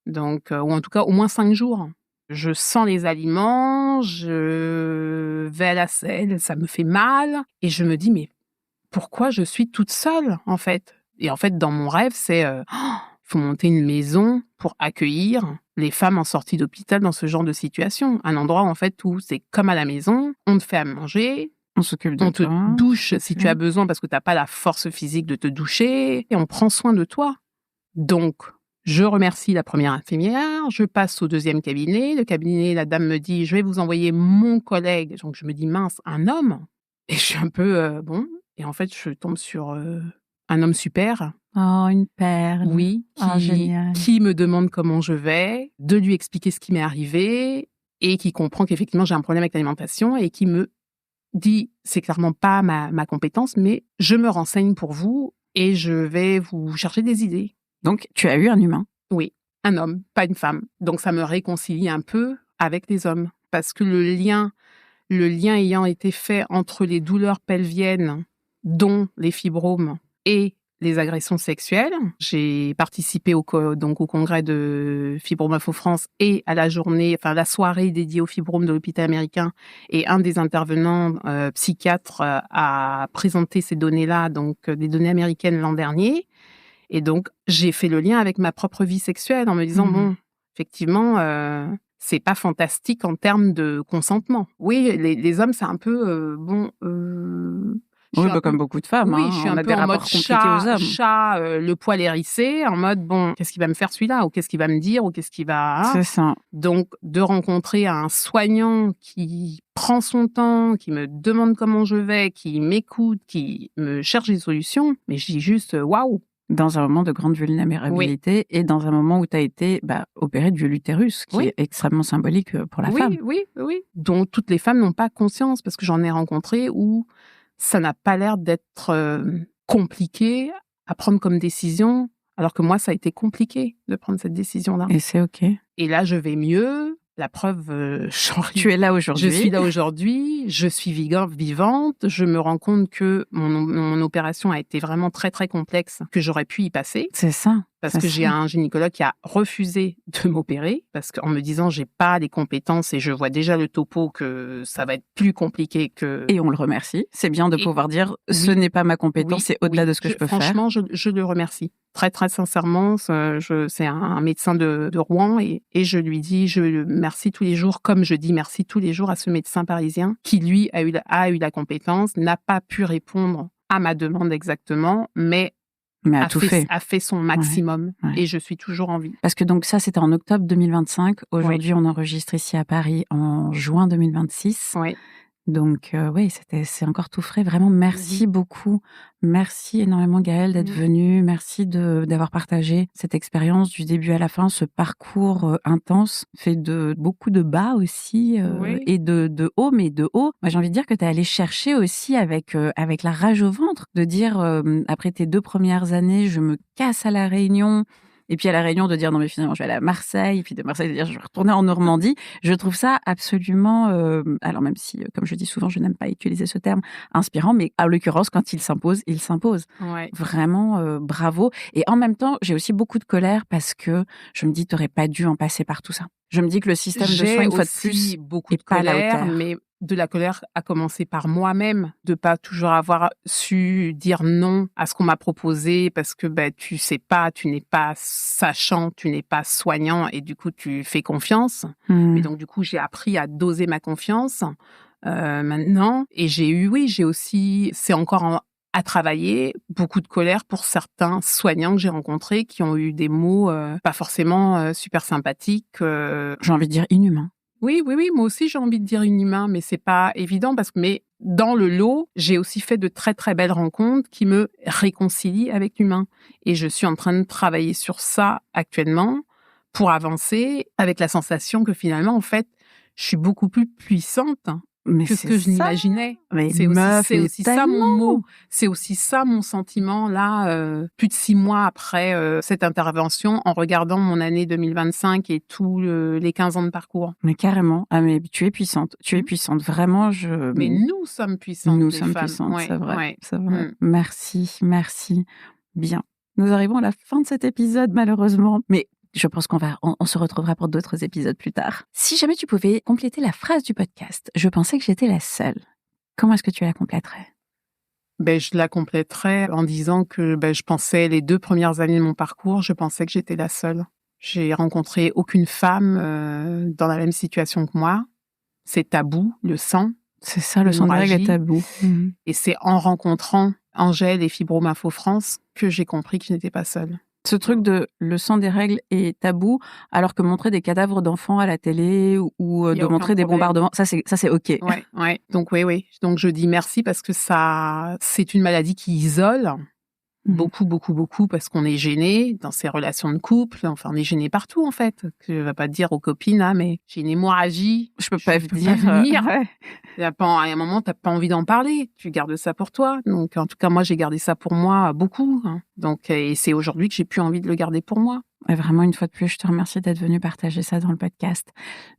Donc ou en tout cas au moins 5 jours. Je sens les aliments, je vais à la selle, ça me fait mal et je me dis mais pourquoi je suis toute seule en fait? Et en fait dans mon rêve c'est il faut monter une maison pour accueillir les femmes en sortie d'hôpital dans ce genre de situation. Un endroit en fait où c'est comme à la maison, on te fait à manger, on s'occupe de toi, on te douche si tu as besoin parce que tu n'as pas la force physique de te doucher et on prend soin de toi. Donc, je remercie la première infirmière, je passe au deuxième cabinet. Le cabinet, la dame me dit, je vais vous envoyer mon collègue. Donc, je me dis, mince, un homme? Et je suis un peu, bon. Et en fait, je tombe sur un homme super. Oh, une perle. Oui, qui me demande comment je vais, de lui expliquer ce qui m'est arrivé. et qui comprend qu'effectivement j'ai un problème avec l'alimentation et qui me dit, c'est clairement pas ma compétence, mais je me renseigne pour vous et je vais vous chercher des idées. Donc, tu as eu un humain? Oui, un homme, pas une femme. Donc, ça me réconcilie un peu avec les hommes. Parce que le lien ayant été fait entre les douleurs pelviennes, dont les fibromes, et les agressions sexuelles. J'ai participé au congrès de Fibrome Info France et à la soirée dédiée aux fibromes de l'hôpital américain. Et un des intervenants psychiatres a présenté ces données-là, donc des données américaines l'an dernier. Et donc, j'ai fait le lien avec ma propre vie sexuelle en me disant, bon, effectivement, c'est pas fantastique en termes de consentement. Oui, les hommes, c'est un peu, oui, comme beaucoup de femmes. Oui, je suis un peu en mode chat, le poil hérissé, en mode, bon, qu'est-ce qu'il va me faire celui-là? Ou qu'est-ce qu'il va me dire? Ou qu'est-ce qu'il va... C'est ça. Donc, de rencontrer un soignant qui prend son temps, qui me demande comment je vais, qui m'écoute, qui me cherche des solutions, mais je dis juste, waouh! Dans un moment de grande vulnérabilité et dans un moment où tu as été opérée de l'utérus, qui est extrêmement symbolique pour la femme. Oui. Dont toutes les femmes n'ont pas conscience, parce que j'en ai rencontré où ça n'a pas l'air d'être compliqué à prendre comme décision, alors que moi, ça a été compliqué de prendre cette décision-là. Et c'est OK. Et là, je vais mieux. La preuve, tu es là aujourd'hui. Je suis là aujourd'hui, je suis vivante, je me rends compte que mon opération a été vraiment très, très complexe, que j'aurais pu y passer. C'est ça. Parce que j'ai un gynécologue qui a refusé de m'opérer, parce qu'en me disant j'ai pas les compétences et je vois déjà le topo que ça va être plus compliqué que... Et on le remercie. C'est bien de pouvoir dire ce n'est pas ma compétence, c'est au-delà de ce que je peux faire. Franchement, je le remercie. Très, très sincèrement, c'est un médecin de Rouen et je lui dis je le remercie tous les jours, comme je dis merci tous les jours à ce médecin parisien qui, lui, a eu la compétence, n'a pas pu répondre à ma demande exactement, mais a fait son maximum et je suis toujours en vie. Parce que donc ça, c'était en octobre 2025. Aujourd'hui, on enregistre ici à Paris en juin 2026. Oui. Donc c'est encore tout frais. Vraiment, merci beaucoup. Merci énormément Gaëlle d'être venue. Merci d'avoir partagé cette expérience du début à la fin, ce parcours intense, fait de beaucoup de bas aussi et de haut, mais de haut. Moi, j'ai envie de dire que tu es allé chercher aussi avec la rage au ventre, de dire après tes 2 premières années, je me casse à La Réunion. Et puis à La Réunion, de dire non mais finalement je vais aller à Marseille, et puis de Marseille de dire je vais retourner en Normandie. Je trouve ça absolument, alors même si, comme je dis souvent, je n'aime pas utiliser ce terme, inspirant, mais en l'occurrence, quand il s'impose, il s'impose. Ouais. Vraiment, bravo. Et en même temps, j'ai aussi beaucoup de colère parce que je me dis, t'aurais pas dû en passer par tout ça. Je me dis que le système de soins, une fois de plus, beaucoup de colère, mais de la colère a commencé par moi-même, de pas toujours avoir su dire non à ce qu'on m'a proposé parce que tu sais pas, tu n'es pas sachant, tu n'es pas soignant et du coup tu fais confiance. Et donc du coup j'ai appris à doser ma confiance maintenant et j'ai aussi, c'est encore à travailler, beaucoup de colère pour certains soignants que j'ai rencontrés qui ont eu des mots pas forcément super sympathiques. J'ai envie de dire inhumains. Oui, moi aussi j'ai envie de dire inhumain, mais c'est pas évident mais dans le lot, j'ai aussi fait de très très belles rencontres qui me réconcilient avec l'humain. Et je suis en train de travailler sur ça actuellement pour avancer avec la sensation que finalement, en fait, je suis beaucoup plus puissante que ce que je n'imaginais. C'est aussi ça mon mot. C'est aussi ça mon sentiment là, plus de 6 mois après cette intervention, en regardant mon année 2025 et tous les 15 ans de parcours. Mais carrément. Ah mais tu es puissante. Tu es puissante. Vraiment, Mais nous sommes puissantes. Nous sommes puissantes, c'est vrai. C'est vrai. Merci. Bien. Nous arrivons à la fin de cet épisode, malheureusement. Mais je pense on se retrouvera pour d'autres épisodes plus tard. Si jamais tu pouvais compléter la phrase du podcast, je pensais que j'étais la seule. Comment est-ce que tu la compléterais? Je la compléterais en disant que je pensais, les 2 premières années de mon parcours, je pensais que j'étais la seule. J'ai rencontré aucune femme dans la même situation que moi. C'est tabou, le sang. C'est ça, le sang des règles est tabou. Et c'est en rencontrant Angèle et Fibrome Info France que j'ai compris que je n'étais pas seule. Ce truc de le sang des règles est tabou, alors que montrer des cadavres d'enfants à la télé ou de montrer des bombardements, ça c'est OK. Ouais. Donc oui. Donc je dis merci parce que ça, c'est une maladie qui isole. Beaucoup, parce qu'on est gêné dans ces relations de couple. Enfin, on est gêné partout, en fait. Je ne vais pas dire aux copines, mais j'ai une hémorragie. Je peux pas venir. Ouais. À un moment, tu n'as pas envie d'en parler. Tu gardes ça pour toi. Donc, en tout cas, moi, j'ai gardé ça pour moi beaucoup. Donc, et c'est aujourd'hui que j'ai plus envie de le garder pour moi. Et vraiment, une fois de plus, je te remercie d'être venue partager ça dans le podcast.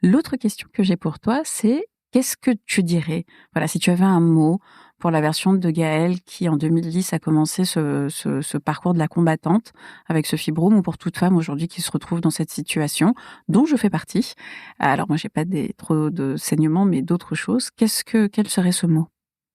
L'autre question que j'ai pour toi, c'est qu'est-ce que tu dirais, voilà, si tu avais un mot pour la version de Gaëlle qui, en 2010, a commencé ce parcours de la combattante avec ce fibrome, ou pour toute femme aujourd'hui qui se retrouve dans cette situation, dont je fais partie. Alors, moi, j'ai pas trop de saignements, mais d'autres choses. Quel serait ce mot?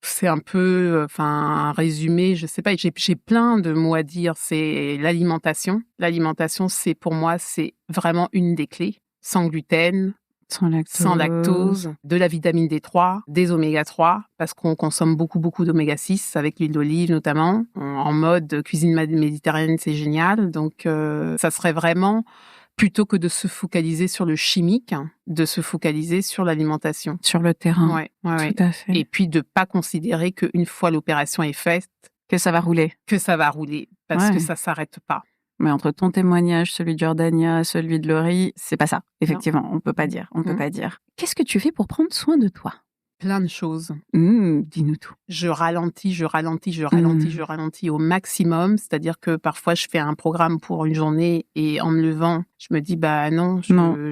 C'est un peu, un résumé, je sais pas, j'ai plein de mots à dire. C'est l'alimentation. L'alimentation, pour moi, c'est vraiment une des clés. Sans gluten, sans lactose, de la vitamine D3, des oméga 3, parce qu'on consomme beaucoup d'oméga 6 avec l'huile d'olive notamment. En mode cuisine méditerranéenne, c'est génial. Donc, ça serait vraiment, plutôt que de se focaliser sur le chimique, de se focaliser sur l'alimentation. Sur le terrain. Ouais. Tout à fait. Et puis, de pas considérer qu'une fois l'opération est faite, que ça va rouler. Parce que ça s'arrête pas. Mais entre ton témoignage, celui de Jordania, celui de Laurie, c'est pas ça. Effectivement, on peut pas dire. Peut pas dire. Qu'est-ce que tu fais pour prendre soin de toi? Plein de choses. Dis-nous tout. Je ralentis au maximum. C'est-à-dire que parfois, je fais un programme pour une journée et en me levant, je me dis, non,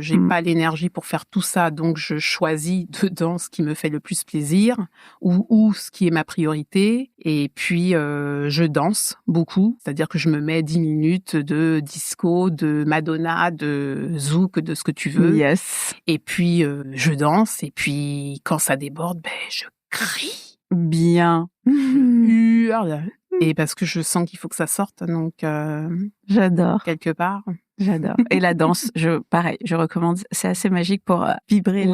j'ai pas l'énergie pour faire tout ça. Donc, je choisis dedans ce qui me fait le plus plaisir ou ce qui est ma priorité. Et puis, je danse beaucoup. C'est-à-dire que je me mets 10 minutes de disco, de Madonna, de zouk, de ce que tu veux. Yes. Et puis, je danse. Et puis, quand ça déborde, je crie. Bien. Je hurle. Et parce que je sens qu'il faut que ça sorte. Donc, j'adore. Quelque part. J'adore. Et la danse, pareil, je recommande. C'est assez magique pour vibrer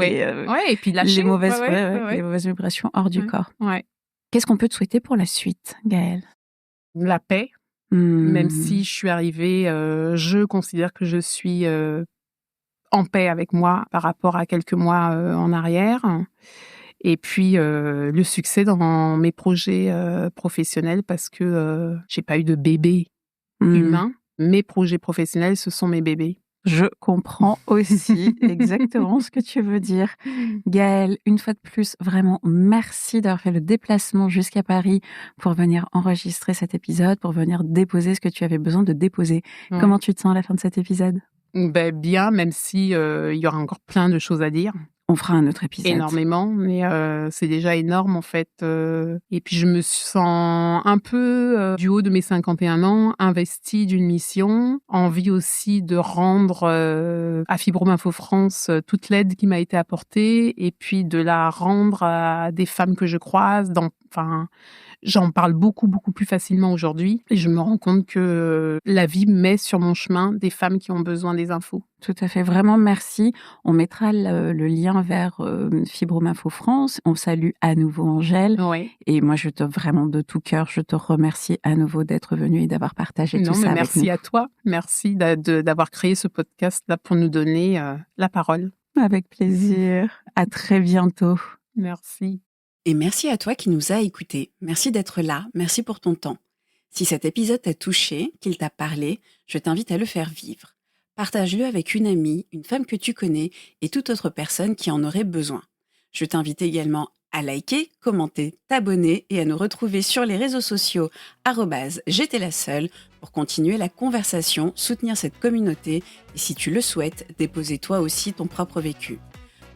et puis lâcher. Les mauvaises vibrations hors du corps. Ouais. Qu'est-ce qu'on peut te souhaiter pour la suite, Gaëlle? La paix. Même si je suis arrivée, je considère que je suis en paix avec moi par rapport à quelques mois en arrière. Et puis, le succès dans mes projets professionnels, parce que j'ai pas eu de bébé humain. Mes projets professionnels, ce sont mes bébés. Je comprends aussi exactement ce que tu veux dire. Gaëlle, une fois de plus, vraiment, merci d'avoir fait le déplacement jusqu'à Paris pour venir enregistrer cet épisode, pour venir déposer ce que tu avais besoin de déposer. Ouais. Comment tu te sens à la fin de cet épisode? Bien, même si il y aura encore plein de choses à dire. On fera un autre épisode. Énormément, mais c'est déjà énorme en fait. Et puis je me sens un peu, du haut de mes 51 ans, investie d'une mission, envie aussi de rendre à Fibrome Info France toute l'aide qui m'a été apportée, et puis de la rendre à des femmes que je croise. J'en parle beaucoup plus facilement aujourd'hui, et je me rends compte que la vie met sur mon chemin des femmes qui ont besoin des infos. Tout à fait, vraiment merci. On mettra le lien vers Fibrome Info France. On salue à nouveau Angèle. Oui. Et moi, vraiment de tout cœur, je te remercie à nouveau d'être venue et d'avoir partagé tout ça avec nous. Merci à toi. Merci d'avoir créé ce podcast-là pour nous donner la parole. Avec plaisir. À très bientôt. Merci. Et merci à toi qui nous as écoutés. Merci d'être là. Merci pour ton temps. Si cet épisode t'a touché, qu'il t'a parlé, je t'invite à le faire vivre. Partage-le avec une amie, une femme que tu connais et toute autre personne qui en aurait besoin. Je t'invite également à liker, commenter, t'abonner et à nous retrouver sur les réseaux sociaux @j'étais la seule pour continuer la conversation, soutenir cette communauté et si tu le souhaites, déposer toi aussi ton propre vécu.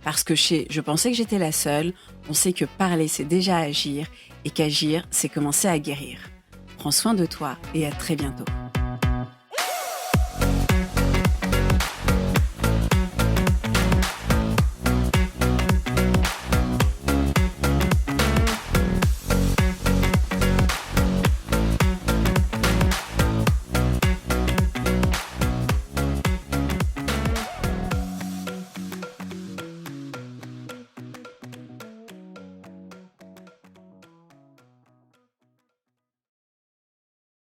Parce que chez Je pensais que j'étais la seule, on sait que parler c'est déjà agir et qu'agir c'est commencer à guérir. Prends soin de toi et à très bientôt.